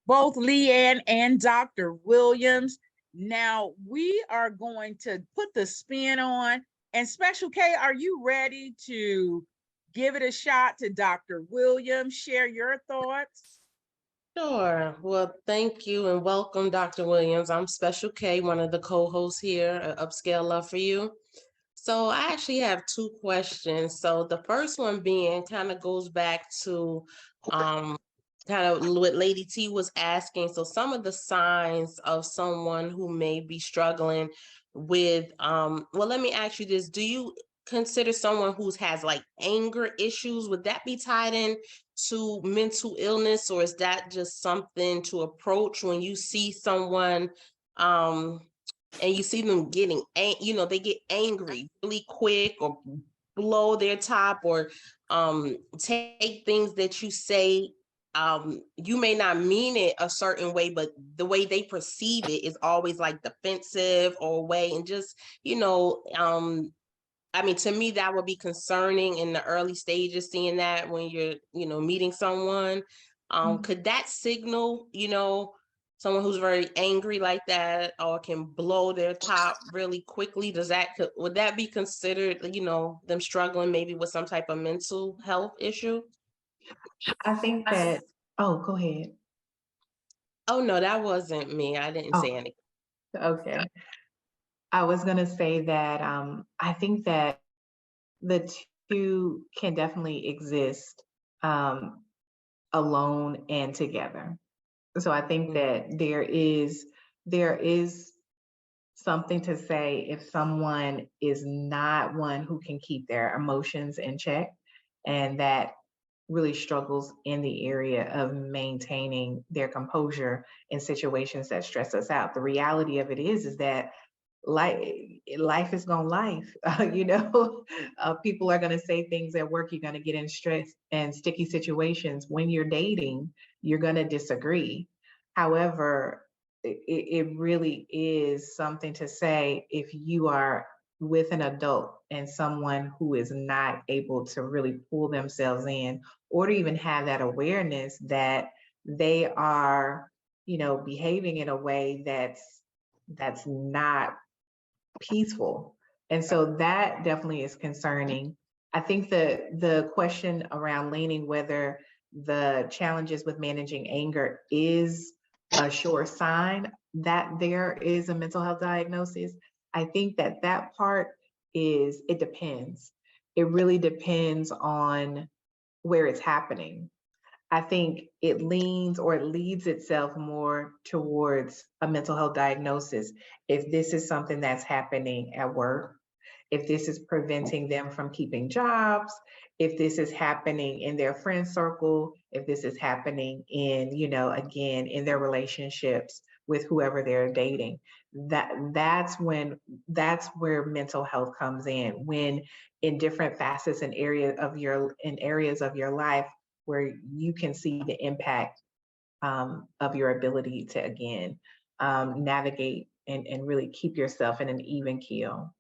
both Leanne and Dr. Williams. Now we are going to put the spin on. And Special K, are you ready to give it a shot to Dr. Williams? Share your thoughts. Sure. Well, thank you and welcome, Dr. Williams. I'm Special K, one of the co-hosts here at Upscale Love for You. So I actually have two questions. So the first one being kind of goes back to kind of what Lady T was asking. So some of the signs of someone who may be struggling with well, let me ask you this. Do you consider someone who has like anger issues? Would that be tied in to mental illness, or is that just something to approach when you see someone and you see them getting, they get angry really quick, or blow their top, or take things that you say, you may not mean it a certain way, but the way they perceive it is always like defensive or way, and just, I mean, to me, that would be concerning in the early stages, seeing that when you're, meeting someone. Could that signal, someone who's very angry like that, or can blow their top really quickly? Would that be considered, them struggling maybe with some type of mental health issue? I think that, oh, go ahead. Oh, no, that wasn't me. I didn't say anything. Okay. I was going to say that I think that the two can definitely exist alone and together. So I think that there is something to say if someone is not one who can keep their emotions in check, and that really struggles in the area of maintaining their composure in situations that stress us out. The reality of it is that life is gonna life. People are gonna say things at work. You're gonna get in stress and sticky situations. When you're dating, you're going to disagree. However, it really is something to say if you are with an adult and someone who is not able to really pull themselves in, or to even have that awareness that they are, behaving in a way that's not peaceful. And so that definitely is concerning. I think the question around leaning whether the challenges with managing anger is a sure sign that there is a mental health diagnosis. I think that part it depends. It really depends on where it's happening. I think it leans or it leads itself more towards a mental health diagnosis if this is something that's happening at work, if this is preventing them from keeping jobs, if this is happening in their friend circle, if this is happening in, again, in their relationships with whoever they're dating. That's where mental health comes in, when in different facets and areas of your life where you can see the impact of your ability to, again, navigate and really keep yourself in an even keel.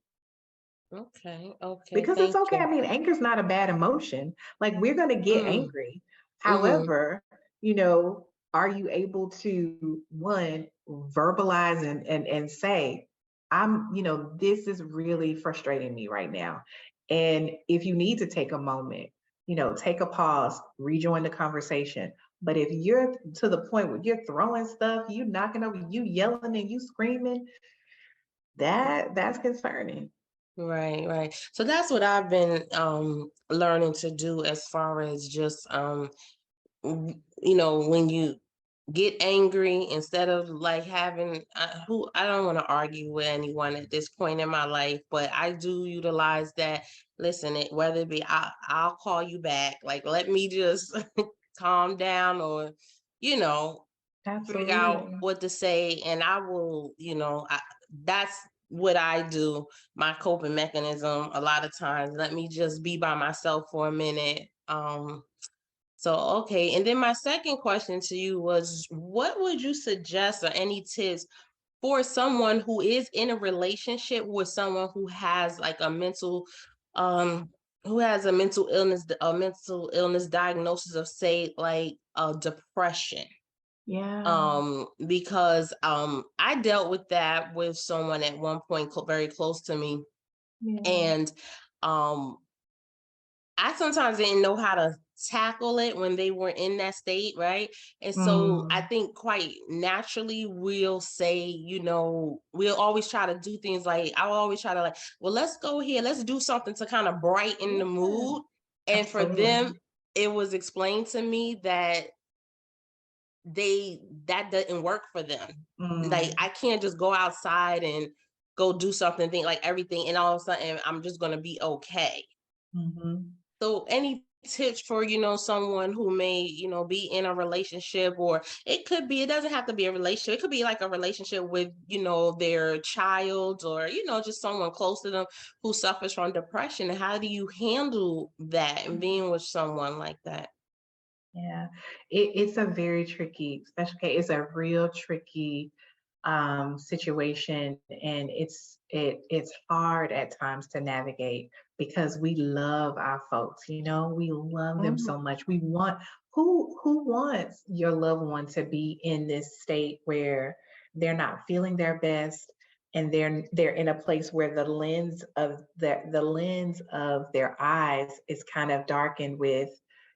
Okay, Because it's thank okay. you. I mean, anger is not a bad emotion. Like, we're going to get Mm, angry. mm-hmm. However, are you able to, one, verbalize and say, this is really frustrating me right now. And if you need to take a moment, take a pause, rejoin the conversation. But if you're to the point where you're throwing stuff, you knocking over, you yelling and you screaming, that's concerning. Right. So that's what I've been learning to do as far as just when you get angry, instead of like having who I don't want to argue with anyone at this point in my life, but I do utilize that. Listen, whether it be I'll call you back, like let me just calm down, or you know figure out Absolutely. what to say, and I will, that's what I do. My coping mechanism a lot of times, let me just be by myself for a minute. So, okay. And then my second question to you was, what would you suggest or any tips for someone who is in a relationship with someone who has like um, a mental illness diagnosis of, say, like depression? Yeah. Because I dealt with that with someone at one point very close to me, Yeah. and um I sometimes didn't know how to tackle it when they were in that state, right? And so I Mm, think quite naturally we'll say, we'll always try to do things like, I'll always try to like, well, let's go here, let's do something to kind of brighten the yeah, mood. And for absolutely. them, it was explained to me that that doesn't work for them. Like, Mm, I can't just go outside and go do something, think like everything, and all of a sudden I'm just gonna be okay. mhm. So any tips for, someone who may, be in a relationship, or it doesn't have to be a relationship. It could be like a relationship with, their child, or, just someone close to them who suffers from depression. And how do you handle that and being with someone like that? Yeah, it's a very tricky, special case. It's a real tricky situation, and it's hard at times to navigate because we love our folks. We love them Mhm. so much. We want who wants your loved one to be in this state where they're not feeling their best, and they're in a place where the lens of their eyes is kind of darkened with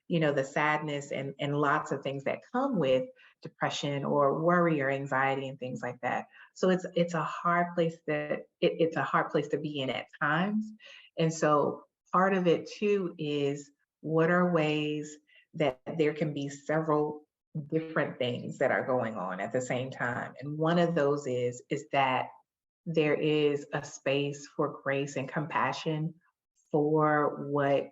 the sadness and lots of things that come with depression or worry or anxiety and things like that. So it's a hard place it's a hard place to be in at times. And so part of it too is, what are ways that there can be several different things that are going on at the same time. And one of those is that there is a space for grace and compassion for what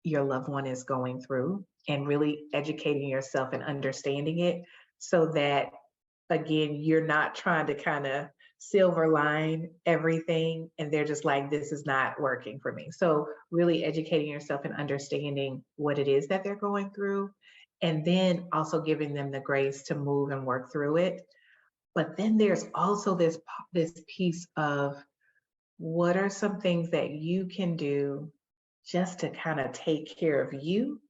your loved one is going through, and really educating yourself and understanding it, so that, again, you're not trying to kind of silver line everything and they're just like, this is not working for me. So really educating yourself and understanding what it is that they're going through, and then also giving them the grace to move and work through it. But then there's also this piece of, what are some things that you can do just to kind of take care of you,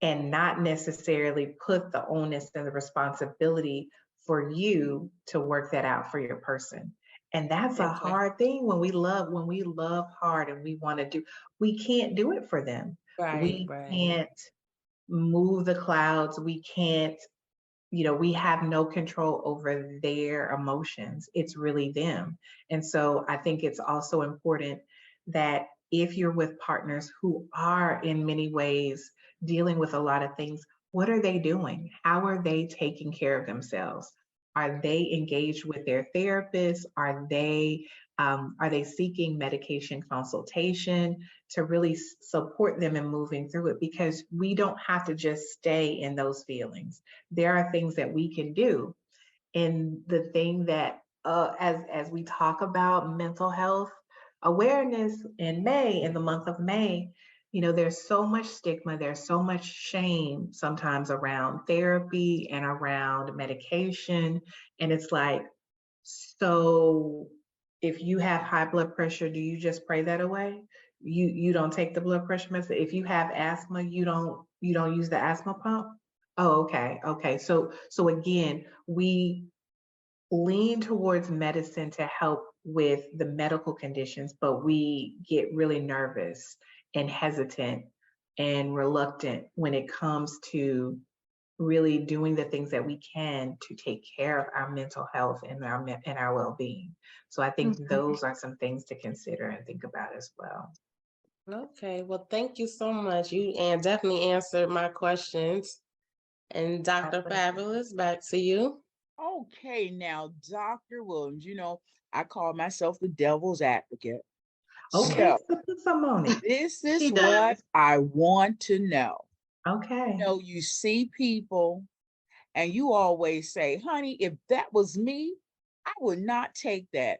and not necessarily put the onus and the responsibility for you to work that out for your person. And that's a Okay. hard thing when we love hard and we want to do, we can't do it for them. Right, We right. can't move the clouds. We can't, we have no control over their emotions. It's really them. And so I think it's also important that if you're with partners who are in many ways dealing with a lot of things, what are they doing? How are they taking care of themselves? Are they engaged with their therapist? Are they seeking medication consultation to really support them in moving through it? Because we don't have to just stay in those feelings. There are things that we can do. And the thing that, as we talk about mental health awareness in the month of May, there's so much stigma, there's so much shame sometimes around therapy and around medication. And it's like, so if you have high blood pressure, do you just pray that away? You don't take the blood pressure medicine. If you have asthma, you don't use the asthma pump. Oh, okay. So again, we lean towards medicine to help with the medical conditions, but we get really nervous and hesitant and reluctant when it comes to really doing the things that we can to take care of our mental health and our well-being. So I think those are some things to consider and think about as well. Okay, well, thank you so much. You definitely answered my questions. And Dr. Fabulous, back to you. Okay, now, Dr. Williams, I call myself the devil's advocate. Okay, So so put some on it. this is She what does. I want to know. Okay. You see people and you always say, honey, if that was me, I would not take that.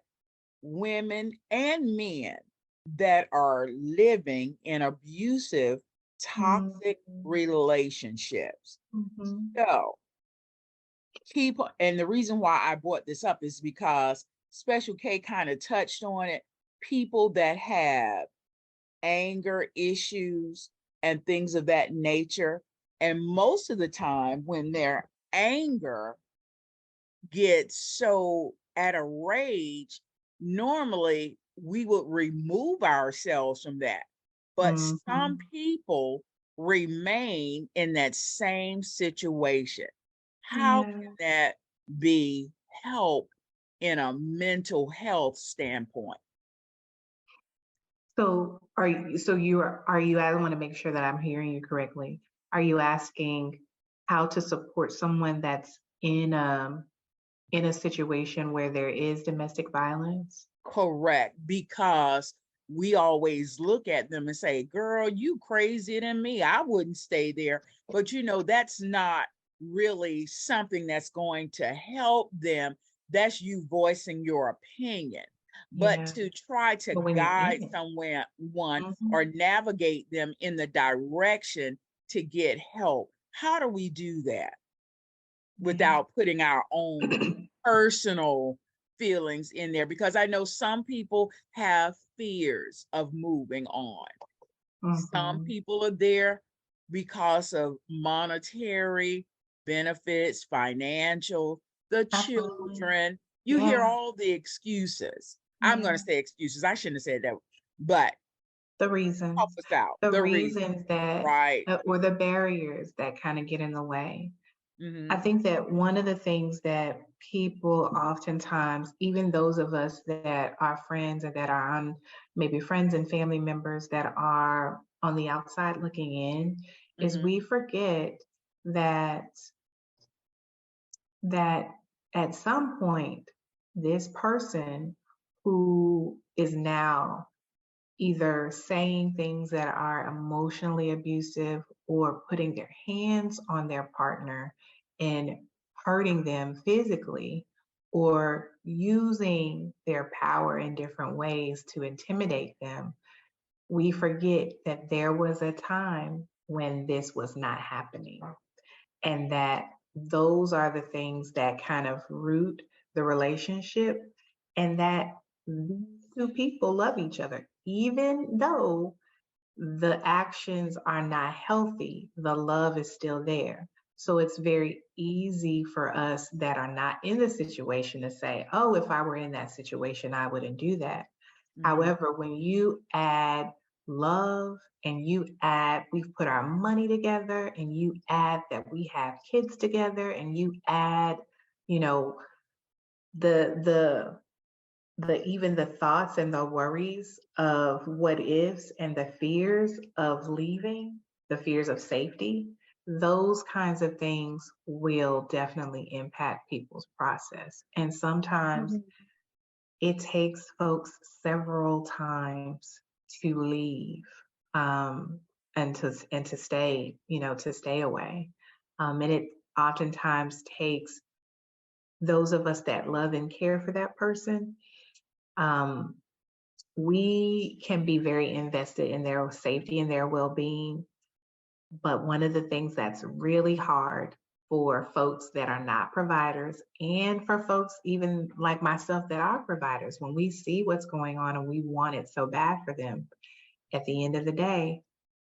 Women and men that are living in abusive, toxic relationships. So, people, and the reason why I brought this up is because Special K kind of touched on it. People that have anger issues and things of that nature. And most of the time, when their anger gets so at a rage, normally we would remove ourselves from that. But some people remain in that same situation. How can that be helped in a mental health standpoint? So are you, I want to make sure that I'm hearing you correctly. Are you asking how to support someone that's in a situation where there is domestic violence? Correct, because we always look at them and say, girl, you crazier than me. I wouldn't stay there. But that's not really something that's going to help them. That's you voicing your opinion. But to try to guide one or navigate them in the direction to get help, how do we do that without putting our own personal feelings in there? Because I know some people have fears of moving on. Some people are there because of monetary benefits, financial, the children. You hear all the excuses. I'm going to say excuses. I shouldn't have said that, but the reasons, help us out. the reasons that, right, or the barriers that kind of get in the way. I think that one of the things that people oftentimes, even those of us that are friends and that are on, maybe friends and family members that are on the outside looking in, is we forget that at some point, this person who is now either saying things that are emotionally abusive or putting their hands on their partner and hurting them physically, or using their power in different ways to intimidate them, we forget that there was a time when this was not happening. and that those are the things that kind of root the relationship, and that these two people love each other. Even though the actions are not healthy, the love is still there. So it's very easy for us that are not in the situation to say, oh, if I were in that situation, I wouldn't do that. However, when you add love and you add, we've put our money together, and you add that we have kids together, and you add, you know, the even the thoughts and the worries of what ifs and the fears of leaving, the fears of safety, those kinds of things will definitely impact people's process. And sometimes it takes folks several times to leave, and to stay, to stay away. And it oftentimes takes those of us that love and care for that person, we can be very invested in their safety and their well-being. But one of the things that's really hard for folks that are not providers, and for folks even like myself that are providers, when we see what's going on and we want it so bad for them, at the end of the day,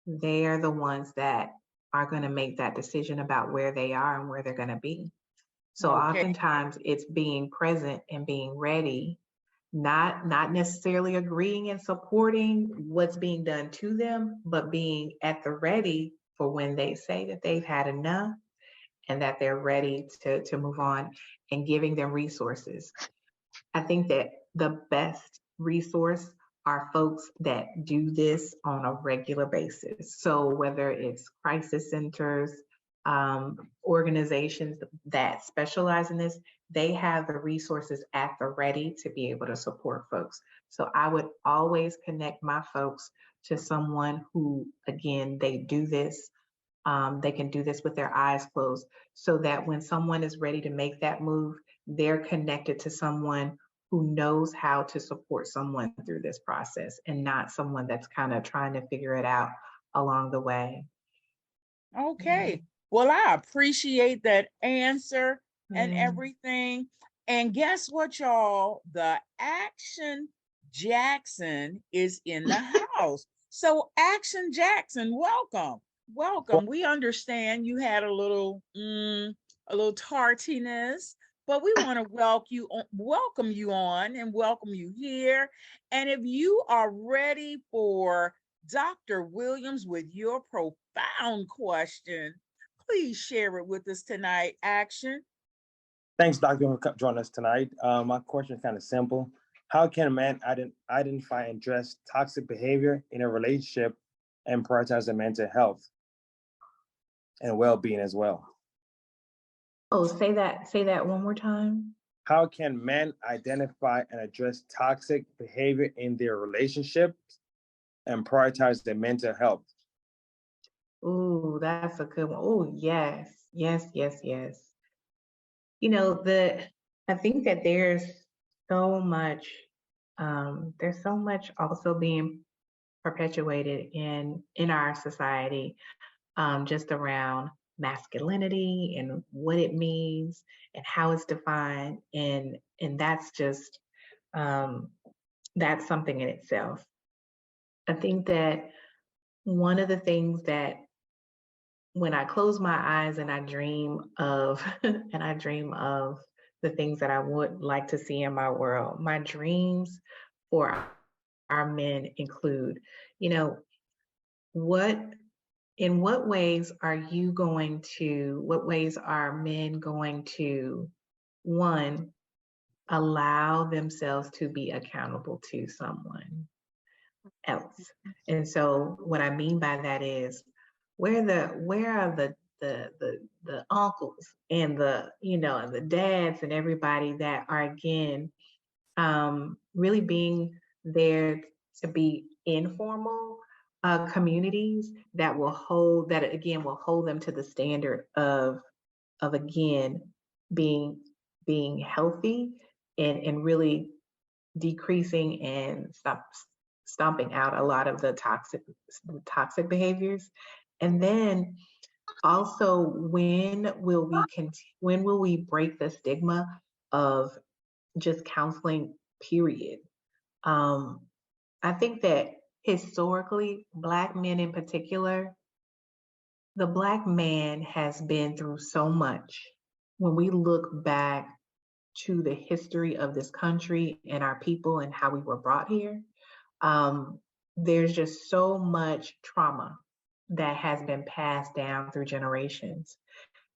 they are the ones that are going to make that decision about where they are and where they're going to be. So oftentimes it's being present and being ready, not necessarily agreeing and supporting what's being done to them, but being at the ready for when they say that they've had enough and that they're ready to move on, and giving them resources. I think that the best resource are folks that do this on a regular basis. So whether it's crisis centers, organizations that specialize in this, they have the resources at the ready to be able to support folks. So I would always connect my folks to someone who, again, they do this. They can do this with their eyes closed, so that when someone is ready to make that move, they're connected to someone who knows how to support someone through this process, and not someone that's kind of trying to figure it out along the way. Okay. Well, I appreciate that answer and everything. And guess what, y'all? The Action Jackson is in the house. So, Action Jackson, welcome. Welcome. We understand you had a little tartiness, but we want to welcome you on and welcome you here. And if you are ready for Dr. Williams with your profound question, please share it with us tonight. Action. Thanks, Doctor, for joining us tonight. My question is kind of simple. How can a man identify and address toxic behavior in a relationship and prioritize their mental health and well-being as well? Oh, say that one more time. How can men identify and address toxic behavior in their relationships and prioritize their mental health? Ooh, that's a good one. Oh, yes. You know, I think that there's so much also being perpetuated in our society, just around masculinity and what it means and how it's defined, and that's just that's something in itself. I think that one of the things that, when I close my eyes and I dream of the things that I would like to see in my world, my dreams for our men include, in what ways are men going to, one, allow themselves to be accountable to someone else? And so what I mean by that is, where are the uncles and the dads and everybody that are, again, really being there to be informal communities that will hold them to the standard of again being healthy and really decreasing and stomping out a lot of the toxic behaviors. And then Also, when will we break the stigma of just counseling, period? I think that historically, Black men in particular, the Black man has been through so much. When we look back to the history of this country and our people and how we were brought here, there's just so much trauma that has been passed down through generations.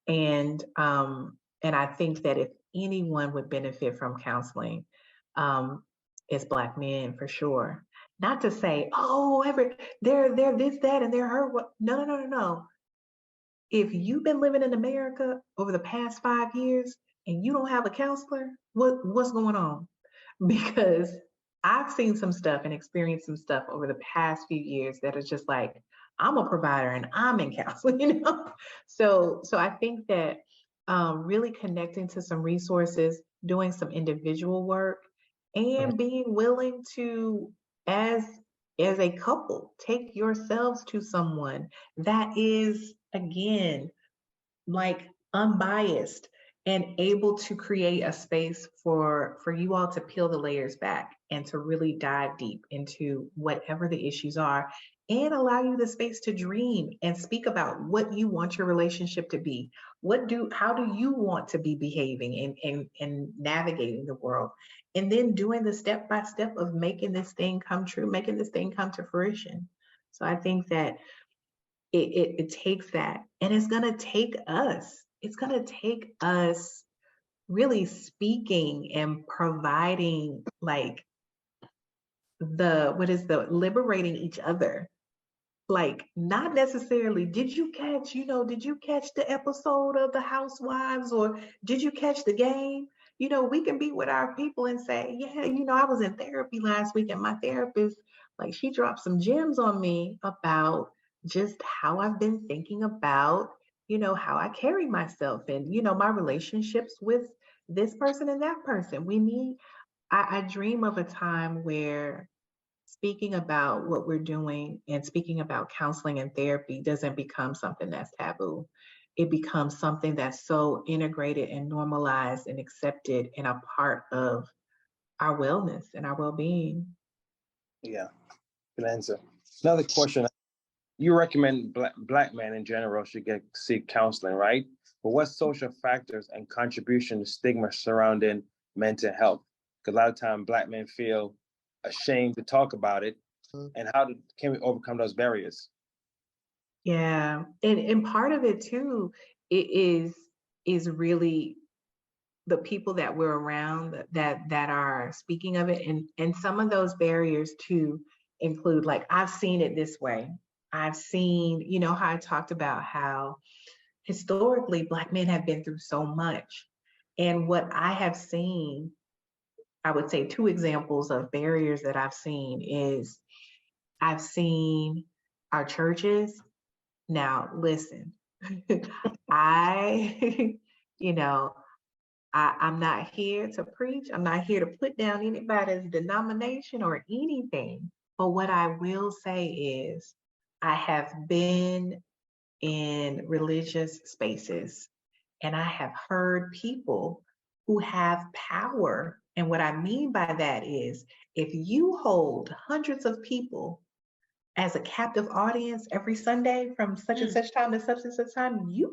And I think that if anyone would benefit from counseling, it's Black men for sure. Not to say, oh, they're this, that, and they're her. No, no, no, no, no. If you've been living in America over the past 5 years and you don't have a counselor, what's going on? Because I've seen some stuff and experienced some stuff over the past few years that is just like, I'm a provider and I'm in counseling, you know? So I think that really connecting to some resources, doing some individual work, and being willing to, as a couple, take yourselves to someone that is, again, like unbiased and able to create a space for you all to peel the layers back and to really dive deep into whatever the issues are, and allow you the space to dream and speak about what you want your relationship to be. How do you want to be behaving and navigating the world, and then doing the step by step of making this thing come true, making this thing come to fruition. So I think that it takes that, and it's going to take us really speaking and providing, like, liberating each other. Like, not necessarily, did you catch the episode of The Housewives, or did you catch the game? We can be with our people and say, yeah, I was in therapy last week and my therapist, like, she dropped some gems on me about just how I've been thinking about, how I carry myself and, my relationships with this person and that person. I dream of a time where speaking about what we're doing and speaking about counseling and therapy doesn't become something that's taboo. It becomes something that's so integrated and normalized and accepted and a part of our wellness and our well-being. Yeah, good answer. Another question. You recommend black men in general should seek counseling, right? But what social factors and contribution to stigma surrounding mental health? Because a lot of times Black men feel ashamed to talk about it. And can we overcome those barriers? Yeah, and part of it too, it is really the people that we're around that are speaking of it, and some of those barriers too include, like, I've seen it this way. I've seen, how I talked about how historically Black men have been through so much, and what I have seen, I would say 2 examples of barriers that I've seen is, I've seen our churches. Now, listen, I, I'm not here to preach. I'm not here to put down anybody's denomination or anything. But what I will say is, I have been in religious spaces and I have heard people who have power. And what I mean by that is, if you hold hundreds of people as a captive audience every Sunday from such and such time to such and such time, you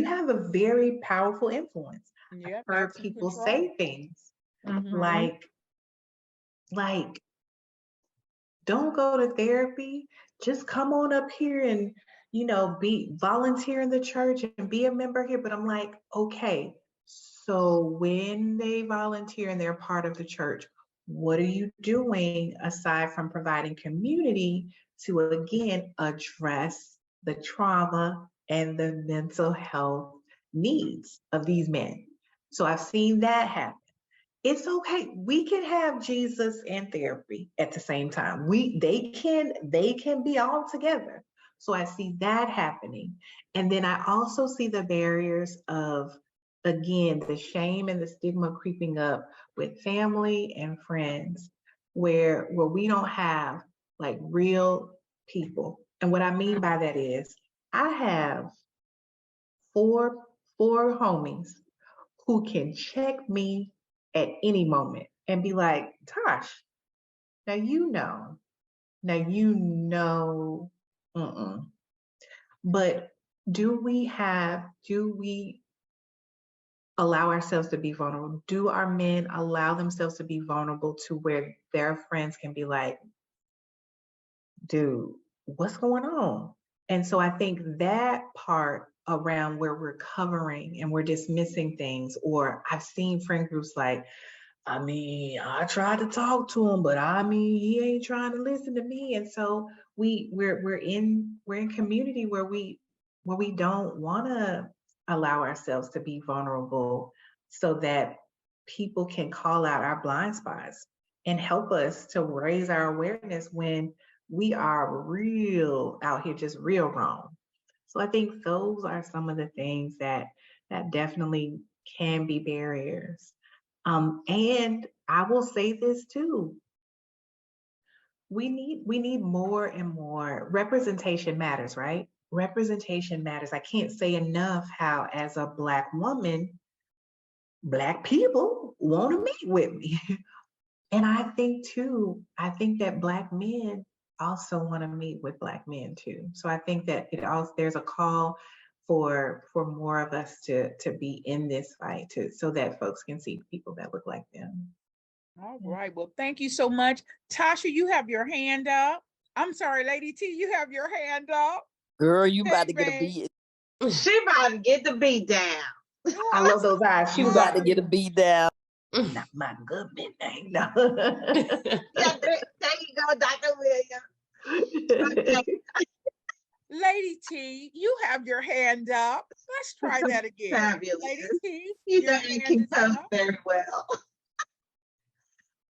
have a very powerful influence. Yep, I've heard that's people control. say things like, don't go to therapy, just come on up here and, be volunteer in the church and be a member here. But I'm like, okay, so when they volunteer and they're part of the church, what are you doing aside from providing community to, again, address the trauma and the mental health needs of these men? So I've seen that happen. It's okay. We can have Jesus and therapy at the same time. They can be all together. So I see that happening. And then I also see the barriers of, again, the shame and the stigma creeping up with family and friends, where we don't have, like, real people. And what I mean by that is, I have four homies who can check me at any moment and be like, Tosh, now you know, but do we allow ourselves to be vulnerable? Do our men allow themselves to be vulnerable to where their friends can be like, dude, what's going on? And so I think that part around where we're covering and we're dismissing things, or I've seen friend groups like, I mean, I tried to talk to him, but I mean, he ain't trying to listen to me. And so we're in community where we don't want to allow ourselves to be vulnerable so that people can call out our blind spots and help us to raise our awareness when we are real out here, just real wrong. So I think those are some of the things that definitely can be barriers. And I will say this too. We need more and more representation matters, right? Representation matters. I can't say enough how, as a Black woman, Black people want to meet with me. And I think that Black men also want to meet with Black men too. So I think that there's a call for more of us to be in this fight so that folks can see people that look like them. All right. Well, thank you so much. Tasha, you have your hand up. I'm sorry, Lady T, you have your hand up. Girl, you about to get a beat. She about to get the beat down. I love those eyes. She You was about to get a beat down. Not my government name. No. Yeah, there you go, Dr. Williams. Okay. Lady T, you have your hand up. Let's try that again. Fabulous. Lady T, You your know you hand can is come up. very well.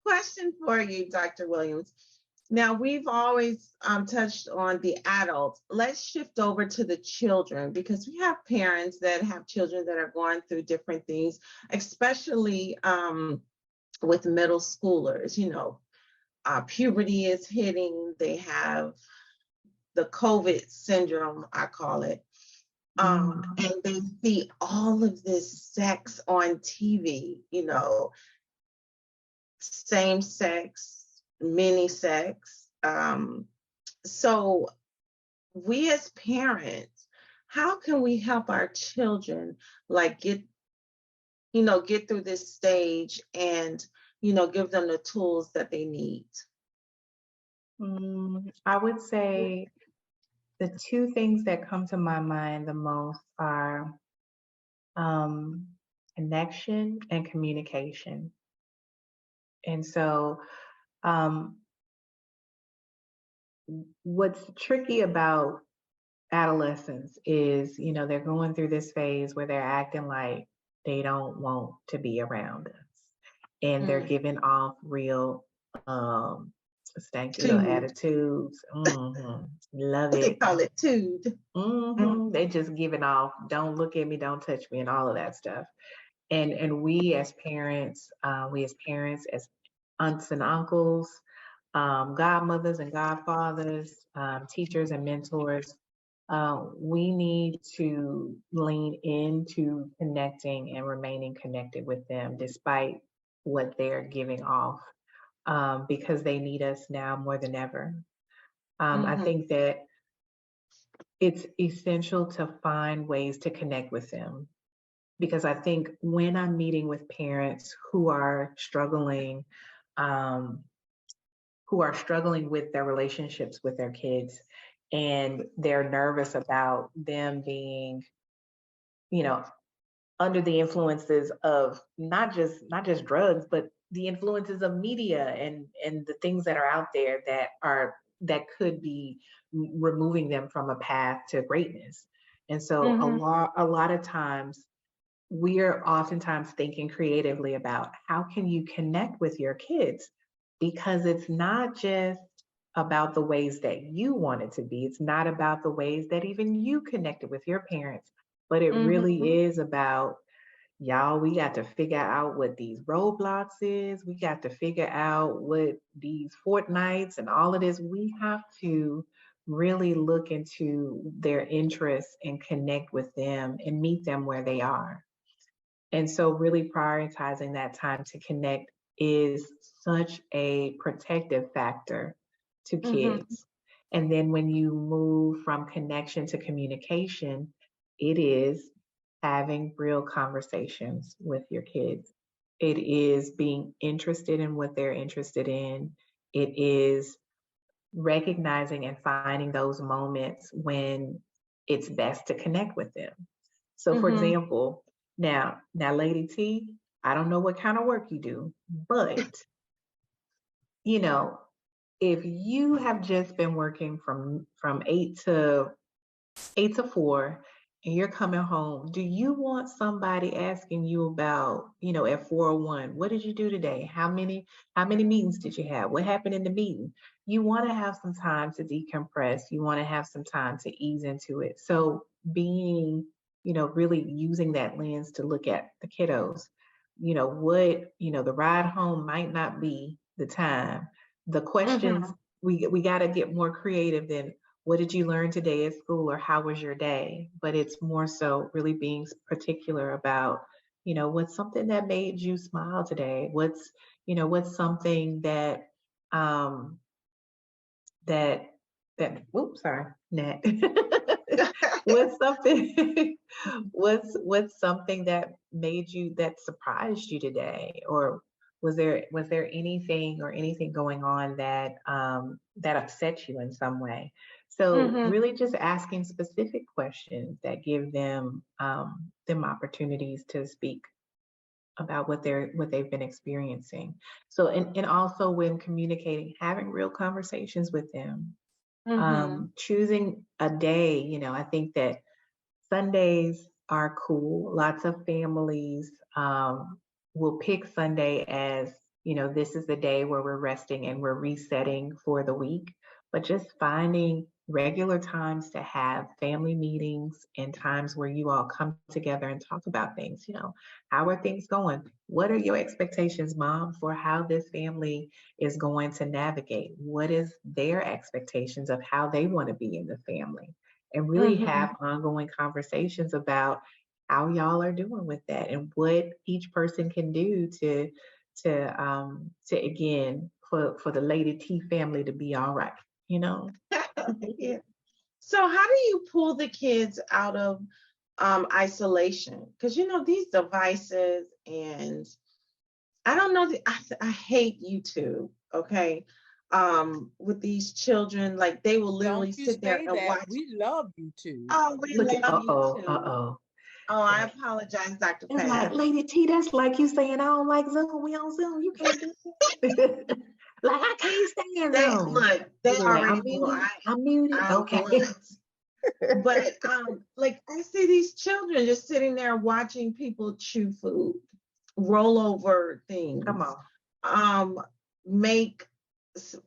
Question for you, Dr. Williams. Now, we've always touched on the adults. Let's shift over to the children, because we have parents that have children that are going through different things, especially with middle schoolers. You know, puberty is hitting. They have the COVID syndrome, I call it. And they see all of this sex on TV, you know, same sex, mini sex. So we as parents, how can we help our children like get through this stage and, give them the tools that they need? I would say the two things that come to my mind the most are connection and communication. And so what's tricky about adolescents is, they're going through this phase where they're acting like they don't want to be around us. And they're giving off real stanky little attitudes. Love it. They call it tude. They just giving off, don't look at me, don't touch me, and all of that stuff. And we as parents, as aunts and uncles, godmothers and godfathers, teachers and mentors, we need to lean into connecting and remaining connected with them despite what they're giving off, because they need us now more than ever. I think that it's essential to find ways to connect with them, because I think when I'm meeting with parents who are struggling with their relationships with their kids, and they're nervous about them being, under the influences of not just drugs, but the influences of media and the things that are out there that could be removing them from a path to greatness. And so a lot of times we are oftentimes thinking creatively about how can you connect with your kids, because it's not just about the ways that you want it to be. It's not about the ways that even you connected with your parents, but it really is about, y'all, we got to figure out what these roadblocks is. We got to figure out what these fortnights and all of this, we have to really look into their interests and connect with them and meet them where they are. And so really prioritizing that time to connect is such a protective factor to kids. And then when you move from connection to communication, it is having real conversations with your kids. It is being interested in what they're interested in. It is recognizing and finding those moments when it's best to connect with them. So for example, now Lady T, I don't know what kind of work you do, but you know, if you have just been working from 8 to 4 and you're coming home, do you want somebody asking you about, at 4:01, what did you do today? How many meetings did you have? What happened in the meeting? You want to have some time to decompress. You want to have some time to ease into it. So being, really using that lens to look at the kiddos, the ride home might not be the time. The questions, we got to get more creative than what did you learn today at school or how was your day? But it's more so really being particular about, what's something that made you smile today? What's something that oops, sorry, Nat. What's something what's something that surprised you today? Or was there anything going on that that upset you in some way? So really just asking specific questions that give them opportunities to speak about what they've been experiencing. So and also when communicating, having real conversations with them. Choosing a day, I think that Sundays are cool. Lots of families will pick Sunday as, this is the day where we're resting and we're resetting for the week. But just finding regular times to have family meetings and times where you all come together and talk about things. How are things going? What are your expectations, Mom, for how this family is going to navigate? What is their expectations of how they want to be in the family? And really have ongoing conversations about how y'all are doing with that and what each person can do to again, for the Lady T family to be all right, Yeah. So how do you pull the kids out of isolation? Because these devices, and I don't know, I hate YouTube, okay? With these children, like they will literally sit there and watch. We love YouTube. Oh, we love YouTube. Uh-oh. Oh, I apologize, Dr. It's Pat. like, Lady T, that's like you saying, I don't like Zoom. We on Zoom. You can't do that. Like, I can't stand Zoom. Look, they already know I'm muted. Okay. But like I see these children just sitting there watching people chew food, roll over things. Come on.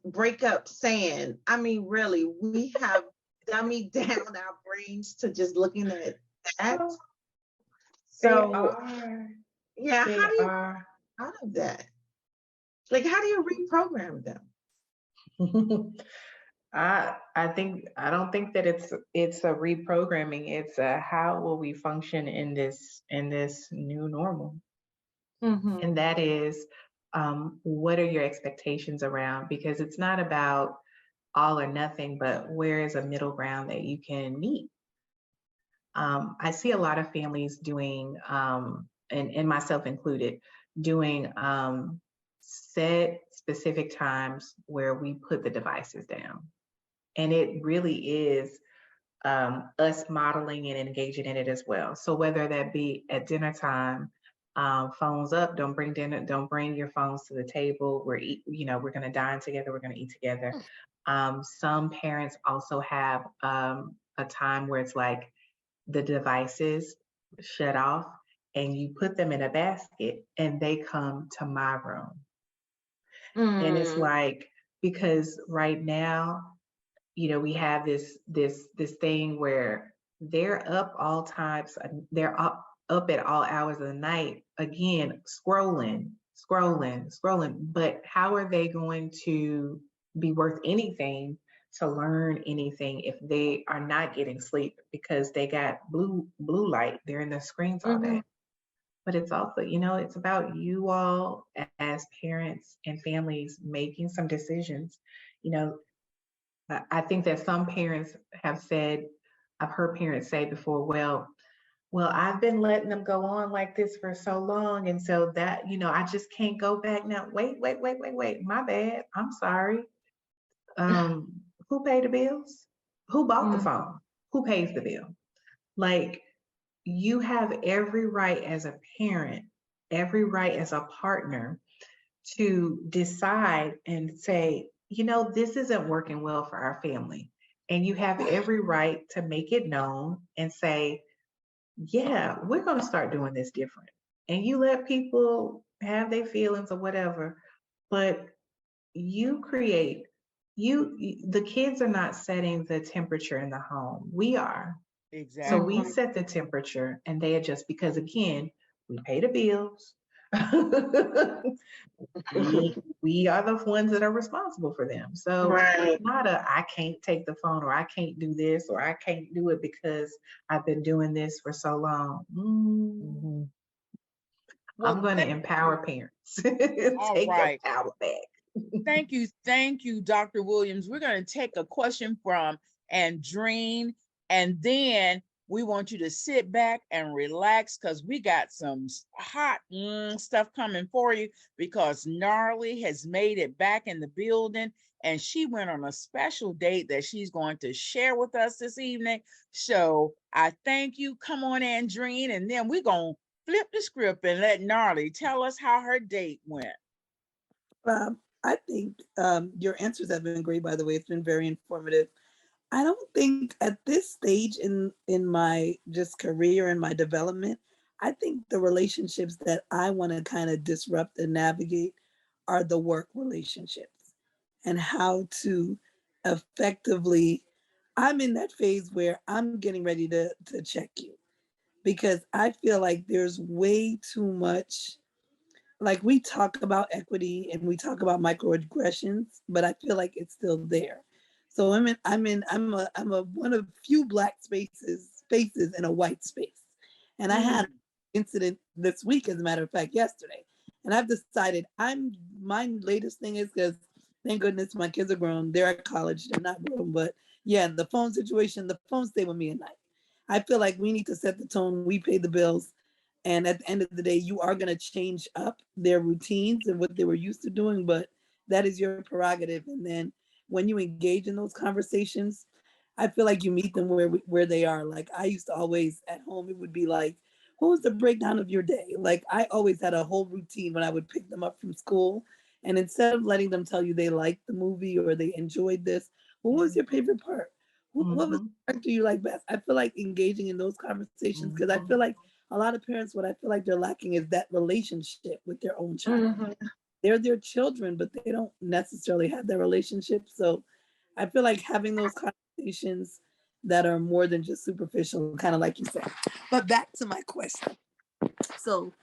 Break up sand. I mean, really, we have dummied down our brains to just looking at that. So yeah, how do you out of that? Like, how do you reprogram them? I don't think that it's a reprogramming. It's a how will we function in this new normal, and that is what are your expectations around? Because it's not about all or nothing, but where is a middle ground that you can meet? I see a lot of families doing, and myself included, doing set specific times where we put the devices down. And it really is us modeling and engaging in it as well. So whether that be at dinner time, phones up, don't bring your phones to the table. We're going to dine together. We're going to eat together. Some parents also have a time where it's like the devices shut off and you put them in a basket and they come to my room. And it's like, because right now, we have this thing where they're up all times, they're up at all hours of the night, again, scrolling. But how are they going to be worth anything to learn anything if they are not getting sleep because they got blue light. They're in their screens all day. But it's also, it's about you all as parents and families making some decisions. I think that some parents have said, I've heard parents say before, well, I've been letting them go on like this for so long. And so that, I just can't go back now. Wait. My bad. I'm sorry. Who paid the bills? Who bought the phone? Who pays the bill? Like, you have every right as a parent, every right as a partner to decide and say, this isn't working well for our family. And you have every right to make it known and say, yeah, we're going to start doing this different. And you let people have their feelings or whatever, but you create, the kids are not setting the temperature in the home. We are. So Exactly. we set the temperature and they adjust because, again, we pay the bills. we are the ones that are responsible for them. So it's not I can't take the phone, or I can't do this, or I can't do it because I've been doing this for so long. Well, I'm going to empower parents. Take right. your power back. Thank you, Dr. Williams. We're going to take a question from Andreen, and then we want you to sit back and relax because we got some hot stuff coming for you, because Gnarly has made it back in the building, and she went on a special date that she's going to share with us this evening. So I thank you. Come on, Andreen, and then we're going to flip the script and let Gnarly tell us how her date went. I think your answers have been great, by the way. It's been very informative. I don't think at this stage in my just career and my development, I think the relationships that I want to kind of disrupt and navigate are the work relationships, and how to effectively, I'm in that phase where I'm getting ready to check you, because I feel like there's way too much, like, we talk about equity and we talk about microaggressions, but I feel like it's still there. So I'm a one of few black spaces in a white space. And I had an incident this week, as a matter of fact, yesterday. And I've decided my latest thing is, because thank goodness my kids are grown, they're at college, they're not grown, but yeah, the phone situation, the phone stay with me at night. I feel like we need to set the tone. We pay the bills. And at the end of the day, you are going to change up their routines and what they were used to doing, but that is your prerogative. And then when you engage in those conversations, I feel like you meet them where they are. Like, I used to always at home, it would be like, what was the breakdown of your day? Like, I always had a whole routine when I would pick them up from school. And instead of letting them tell you they liked the movie or they enjoyed this, what was your favorite part? What was the character you like best? I feel like engaging in those conversations, because I feel like a lot of parents, what I feel like they're lacking is that relationship with their own child. They're their children, but they don't necessarily have that relationship. So I feel like having those conversations that are more than just superficial, kind of like you said. But back to my question. So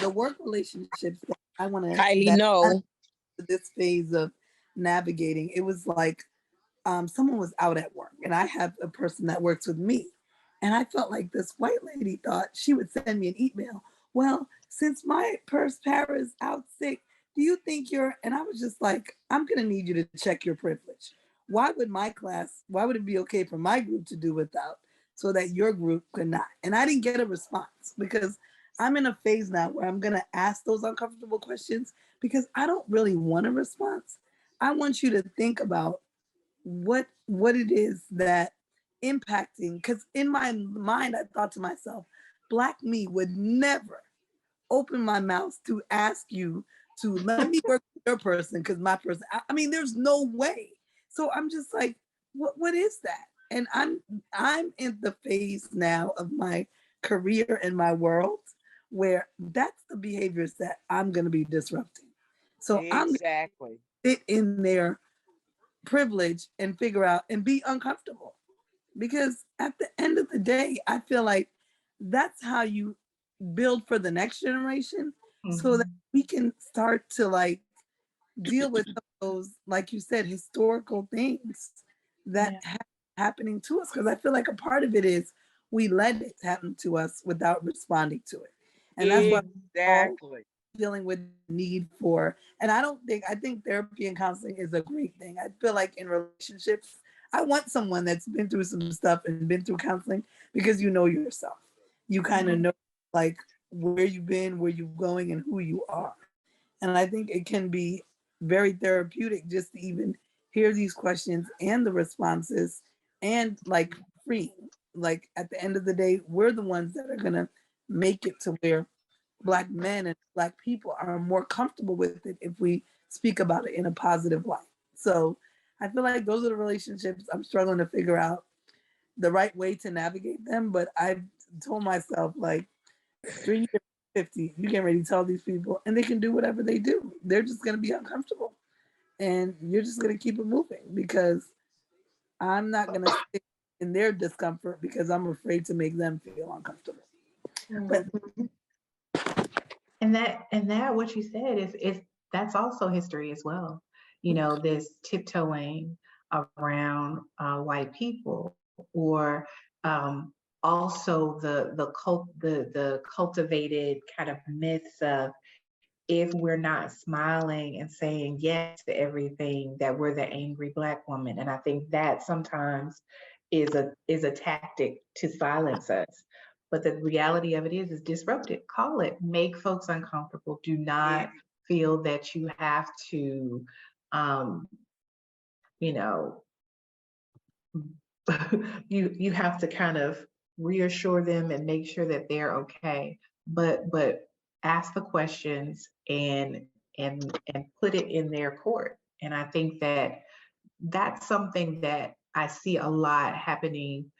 the work relationships that I want to, Kylie, no. This phase of navigating, it was like someone was out at work, and I have a person that works with me. And I felt like this white lady thought she would send me an email. Well, since my para is out sick, do you think and I was just like, I'm going to need you to check your privilege. Why would it be okay for my group to do without, so that your group could not? And I didn't get a response, because I'm in a phase now where I'm going to ask those uncomfortable questions, because I don't really want a response. I want you to think about what it is that impacting, because in my mind I thought to myself, black me would never open my mouth to ask you to let me work with your person, because my person, I mean, there's no way. So I'm just like, what is that? And I'm in the phase now of my career and my world where that's the behaviors that I'm going to be disrupting. So exactly. I'm sit in there privilege and figure out and be uncomfortable, because at the end of the day, I feel like that's how you build for the next generation, so that we can start to like deal with those, like you said, historical things that happening to us, because I feel like a part of it is we let it happen to us without responding to it. And that's why we're all Exactly. dealing with the need for, and I think therapy and counseling is a great thing. I feel like in relationships, I want someone that's been through some stuff and been through counseling, because you know yourself. You kind of know like where you've been, where you're going, and who you are. And I think it can be very therapeutic just to even hear these questions and the responses, and like free. Like at the end of the day, we're the ones that are going to make it to where Black men and Black people are more comfortable with it if we speak about it in a positive light. So I feel like those are the relationships I'm struggling to figure out the right way to navigate them. But I've told myself, like, 3 years, 50, you get ready to tell these people, and they can do whatever they do. They're just going to be uncomfortable. And you're just going to keep it moving, because I'm not going to sit in their discomfort because I'm afraid to make them feel uncomfortable. But And that what you said is that's also history as well. You know, this tiptoeing around white people, or also the cultivated kind of myths of, if we're not smiling and saying yes to everything, that we're the angry Black woman. And I think that sometimes is a tactic to silence us. But the reality of it is disrupt it. Call it. Make folks uncomfortable. Do not feel that you have to, um, you know, you have to kind of reassure them and make sure that they're okay. But ask the questions and put it in their court. And I think that that's something that I see a lot happening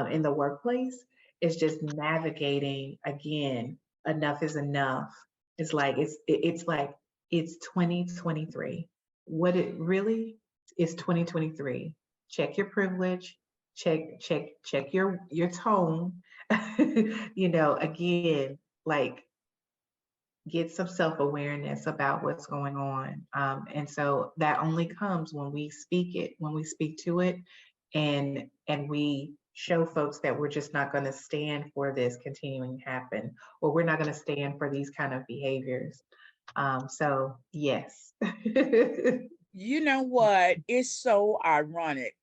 in the workplace, is just navigating, again, enough is enough. It's 2023. What it really is 2023. Check your privilege, check your tone. Again, like, get some self-awareness about what's going on. And so that only comes when we speak it, when we speak to it, and we show folks that we're just not going to stand for this continuing to happen, or we're not going to stand for these kind of behaviors. So yes. You know what? It's so ironic.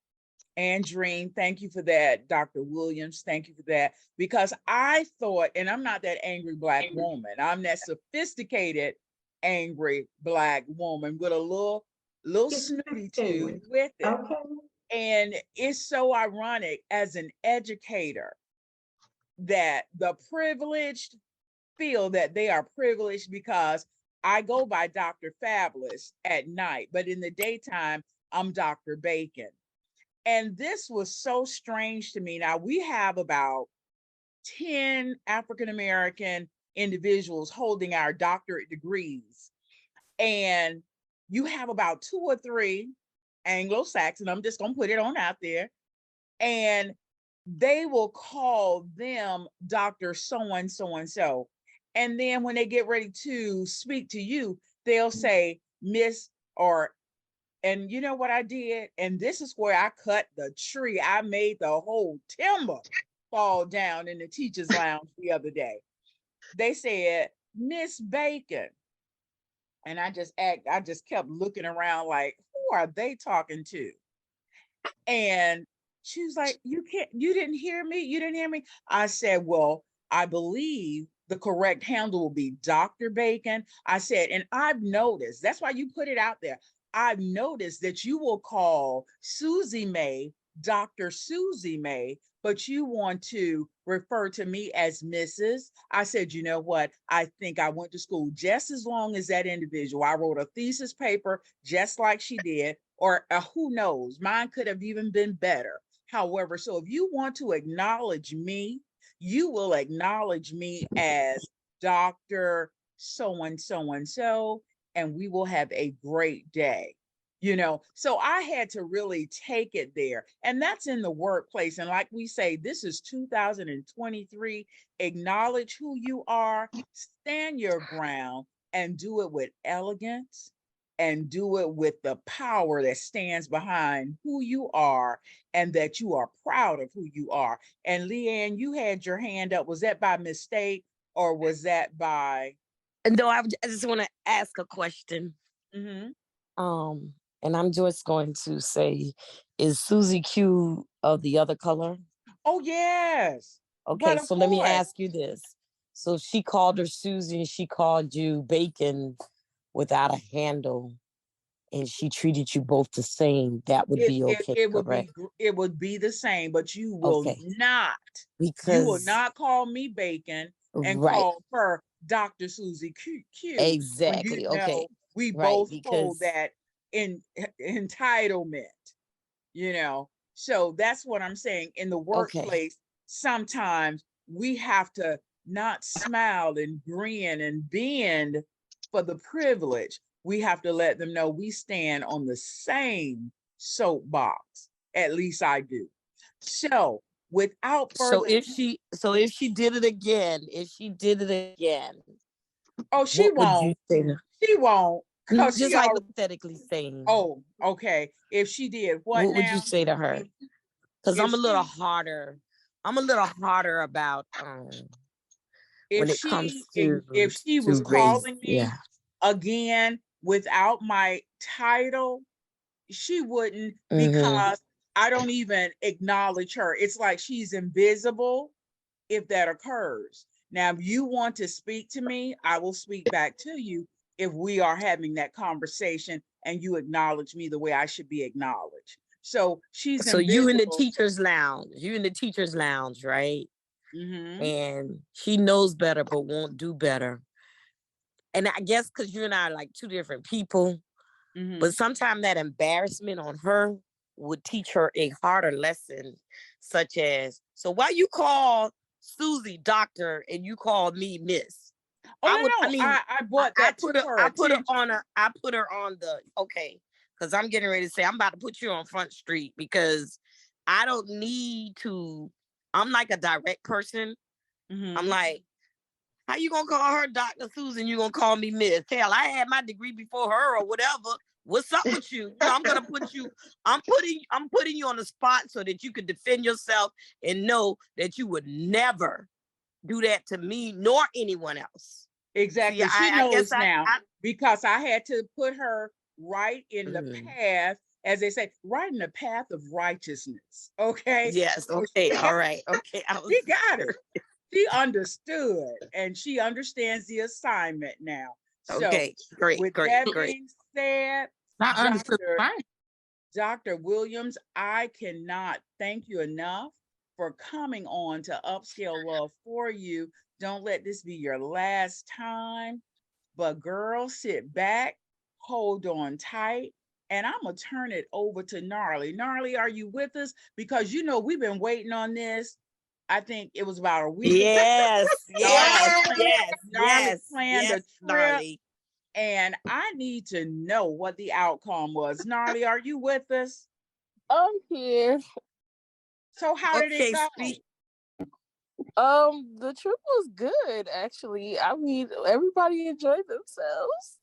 Andreen, thank you for that. Dr. Williams, thank you for that. Because I thought, and I'm not that angry Black woman, I'm that sophisticated, angry Black woman with a little snooty tooth with it. Okay. And it's so ironic as an educator that the privileged feel that they are privileged, because I go by Dr. Fabulous at night, but in the daytime, I'm Dr. Bacon. And this was so strange to me. Now, we have about 10 African American individuals holding our doctorate degrees, and you have about 2 or 3 Anglo-Saxon, I'm just going to put it on out there, and they will call them Dr. So-and-so and so. And then when they get ready to speak to you, they'll say Miss, or, and you know what I did? And this is where I cut the tree. I made the whole timber fall down in the teacher's lounge the other day. They said, Miss Bacon. And I just kept looking around like, who are they talking to? And she was like, you didn't hear me? You didn't hear me? I said, well, I believe the correct handle will be Dr. Bacon. I said, and I've noticed, that's why you put it out there. I've noticed that you will call Susie May Dr. Susie May, but you want to refer to me as Mrs. I said, you know what? I think I went to school just as long as that individual. I wrote a thesis paper just like she did, or who knows, mine could have even been better. However, so if you want to acknowledge me, you will acknowledge me as Dr. So and so and so, and we will have a great day. So I had to really take it there. And that's in the workplace. And like we say, this is 2023. Acknowledge who you are, stand your ground, and do it with elegance, and do it with the power that stands behind who you are and that you are proud of who you are. And Leanne, you had your hand up. Was that by mistake or was that by? No, I just want to ask a question. Mm-hmm. And I'm just going to say, is Susie Q of the other color? Oh, yes. Okay, But of so let me course, ask you this. So she called her Susie and she called you Bacon without a handle, and she treated you both the same. That would be okay, correct? it would be the same, but Okay, you will because not call me Bacon and right, call her Dr. Susie Q when exactly. Okay, we right, both hold because that in entitlement, you know. So that's what I'm saying. In the okay, workplace, sometimes we have to not smile and grin and bend for the privilege. We have to let them know we stand on the same soapbox. At least I do. So without so further, if she did it again, oh, she what would you won't. say to She won't, her? because Just she already. hypothetically saying, Oh, okay. If she did what what would you now? say to her? Because If I'm a little she harder. I'm a little harder about if when it comes she to if she was raise. calling me Yeah. again without my title, she wouldn't, Mm-hmm. because I don't even acknowledge her. It's like she's invisible if that occurs. Now, if you want to speak to me, I will speak back to you if we are having that conversation and you acknowledge me the way I should be acknowledged. So she's So you in the invisible. teacher's lounge. You in the teacher's lounge, right? Mm-hmm. And she knows better but won't do better. And I guess because you and I are like two different people, Mm-hmm. but sometimes that embarrassment on her would teach her a harder lesson, such as, so why you call Susie doctor and you call me miss? Oh, no, no. I brought that to her attention. I put her on the, okay, because I'm getting ready to say I'm about to put you on Front Street, because I don't need to. I'm like a direct person. Mm-hmm. I'm like, how you gonna call her Dr. Susan? You gonna call me Miss? Hell, I had my degree before her or whatever. What's up with you? You know, I'm gonna put you. I'm putting you on the spot so that you can defend yourself and know that you would never do that to me nor anyone else. Exactly. See, She I guess knows now, because I had to put her right in the path, as they say, right in the path of righteousness. Okay. yes. So Okay. All right. Okay. she got it. She understood, and she understands the assignment now. So okay. Great. with Great. that Great. being said, I understood fine. Dr. Williams, I cannot thank you enough for coming on to Upscale Love for You. Don't let this be your last time. But girl, sit back, hold on tight, and I'm going to turn it over to Gnarly. Gnarly, are you with us? Because you know we've been waiting on this. I think it was about a week ago. Yes. Yes. Yes. Gnarly Yes. planned a Yes. trip, Gnarly. and I need to know what the outcome was. Gnarly, are you with us? I'm here. So how did it Okay. go? The trip was good, actually. I mean, everybody enjoyed themselves.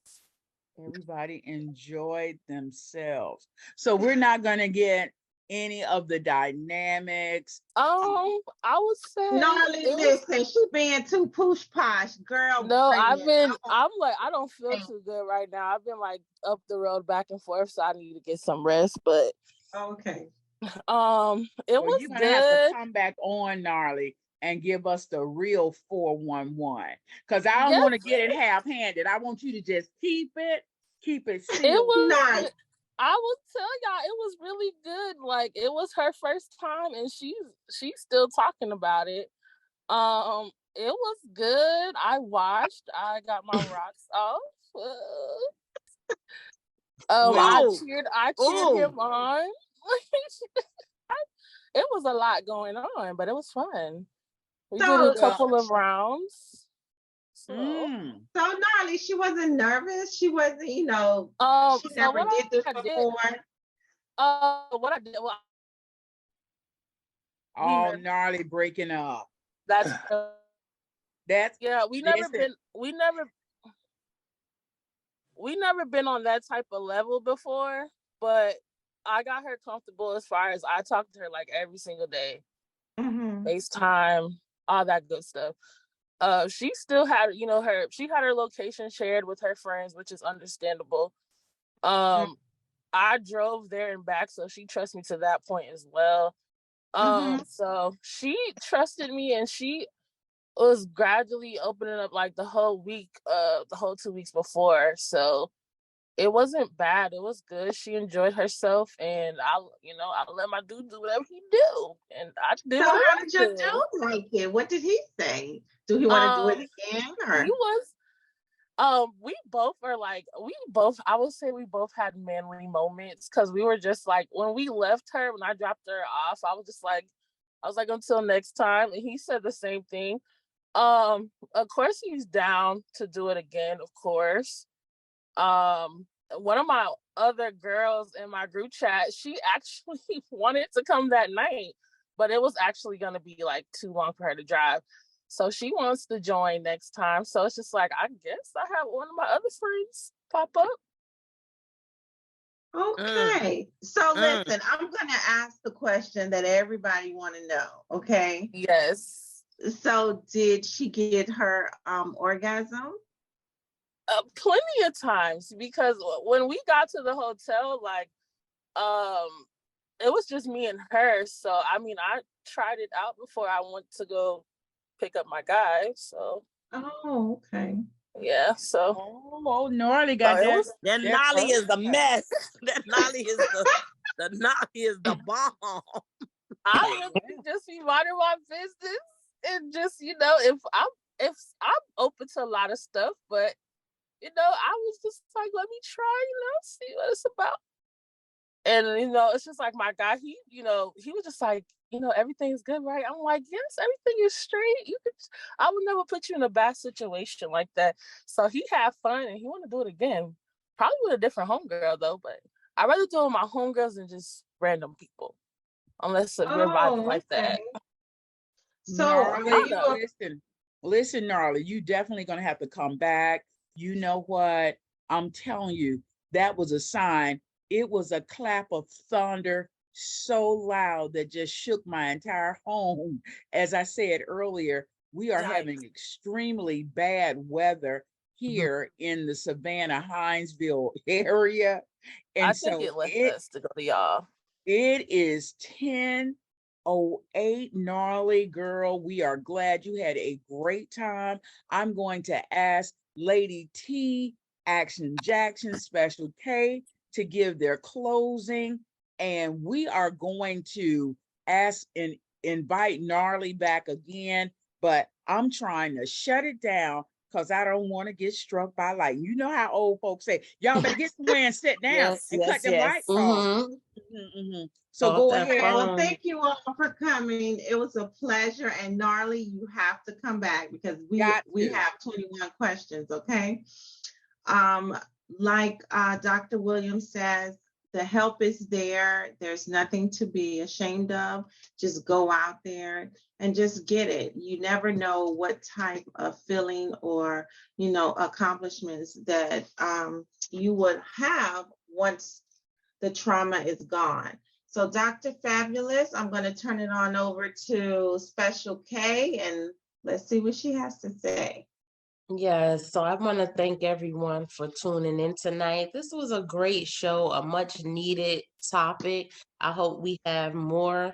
Everybody enjoyed themselves. So we're not going to get any of the dynamics. I would say Gnarly, listen, she being too push posh, girl. no, Brilliant. I'm like, I don't feel too good right now. I've been like up the road back and forth, so I need to get some rest. But Okay. it Well, was you're going to have to good. come back on, Gnarly, and give us the real 411. Because I don't Yes, want to get it half-handed. I want you to just keep it it sealed. was Nice. good. I will tell y'all, it was really good. Like, it was her first time, and she's still talking about it. It was good. I watched. I got my rocks off. I Well, cheered. I cheered Oh. him on. It was a lot going on, but it was fun. We did a So, well, couple of rounds. So, so Gnarly, she wasn't nervous. She wasn't, she so never what did this I did, before. well, we all never. Gnarly breaking up. That's That's yeah. listen. We never we never been on that type of level before, but I got her comfortable as far as I talk to her like every single day, FaceTime, all that good stuff. She still had, she had her location shared with her friends, which is understandable. I drove there and back, so she trusts me to that point as well. So she trusted me, and she was gradually opening up like the whole week, the whole 2 weeks before. So it wasn't bad. It was good. She enjoyed herself, and I let my dude do whatever he do, and I did So what how I did your did. dude like it? What did he say? Do he want to do it again? Or? He was. We both are like, I would say we both had manly moments, because we were just like, when we left her, when I dropped her off, I was like, until next time. And he said the same thing. Of course he's down to do it again, of course. One of my other girls in my group chat, she actually wanted to come that night, but it was actually going to be like too long for her to drive. So she wants to join next time. So it's just like, I guess I have one of my other friends pop up. Okay. So listen, I'm going to ask the question that everybody want to know. Okay. Yes. So did she get her orgasm? Plenty of times, because when we got to the hotel, like, it was just me and her. So I mean, I tried it out before I went to go pick up my guy. So okay. Yeah, so Gnarly got that. That Nolly is a mess. That Nolly is the Nolly is the bomb. I really just be minding my business, and just, if I'm open to a lot of stuff, but I was just like, let me try, see what it's about. And it's just like my guy, he was just like, everything's good, right? I'm like, yes, everything is straight. I would never put you in a bad situation like that. So he had fun, and he want to do it again. Probably with a different homegirl though, but I'd rather do it with my homegirls than just random people, unless we're vibing like that. So Gnarly, listen, Gnarly, you definitely gonna have to come back. You know what? I'm telling you, that was a sign. It was a clap of thunder so loud that just shook my entire home. As I said earlier, we are having extremely bad weather here in the Savannah, Hinesville area. And I think it left us to go to y'all. It is 10:08, Gnarly girl. We are glad you had a great time. I'm going to ask Lady T, Action Jackson, Special K to give their closing, and we are going to ask and invite Gnarly back again, but I'm trying to shut it down because I don't want to get struck by lightning. You know how old folks say, y'all better get somewhere and sit down and cut them lights off. So go ahead. Well, thank you all for coming. It was a pleasure. And Gnarly, you have to come back because we have 21 questions, okay? Like Dr. Williams says, the help is there. There's nothing to be ashamed of. Just go out there and just get it. You never know what type of feeling or, accomplishments that you would have once the trauma is gone. So Dr. Fabulous, I'm going to turn it on over to Special K, and let's see what she has to say. Yes, so I want to thank everyone for tuning in tonight. This was a great show, a much needed topic. I hope we have more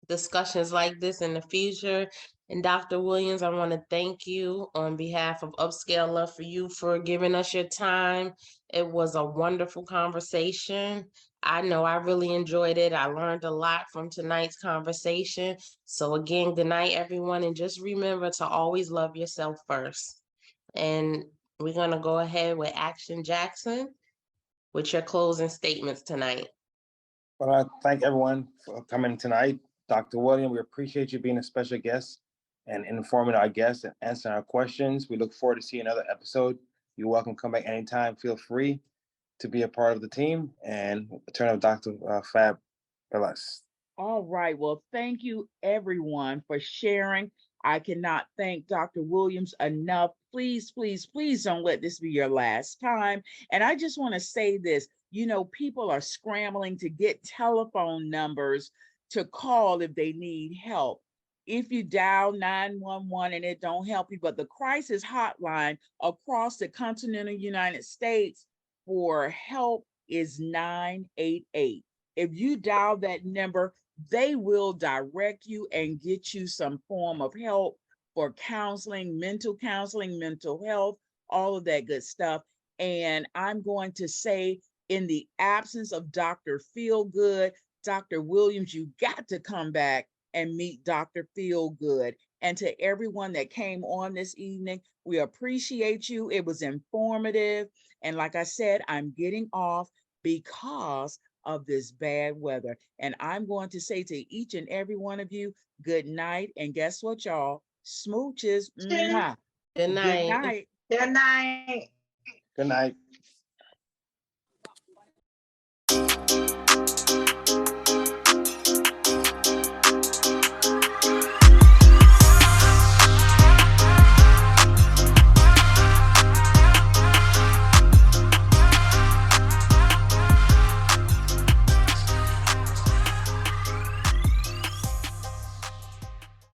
discussions like this in the future. And Dr. Williams, I want to thank you on behalf of Upscale Love for You for giving us your time. It was a wonderful conversation. I know I really enjoyed it. I learned a lot from tonight's conversation. So again, good night, everyone. And just remember to always love yourself first. And we're going to go ahead with Action Jackson with your closing statements tonight. Well, I thank everyone for coming tonight. Dr. William, we appreciate you being a special guest and informing our guests and answering our questions. We look forward to seeing another episode. You're welcome to come back anytime. Feel free to be a part of the team, and turn up Dr. Fab. All right. Well, thank you everyone for sharing I cannot thank Dr. Williams enough. Please, please, please don't let this be your last time. And I just want to say this, you know, people are scrambling to get telephone numbers to call if they need help. If you dial 911 and it don't help you, but the crisis hotline across the continental United States for help is 988. If you dial that number, they will direct you and get you some form of help for counseling, mental health, all of that good stuff. And I'm going to say, in the absence of Dr. Feelgood, Dr. Williams, you got to come back and meet Dr. Feelgood. And to everyone that came on this evening, we appreciate you. It was informative. And like I said, I'm getting off because of this bad weather. And I'm going to say to each and every one of you, good night. And guess what, y'all? Smooches. Mwah. Good night. Good night. Good night. Good night.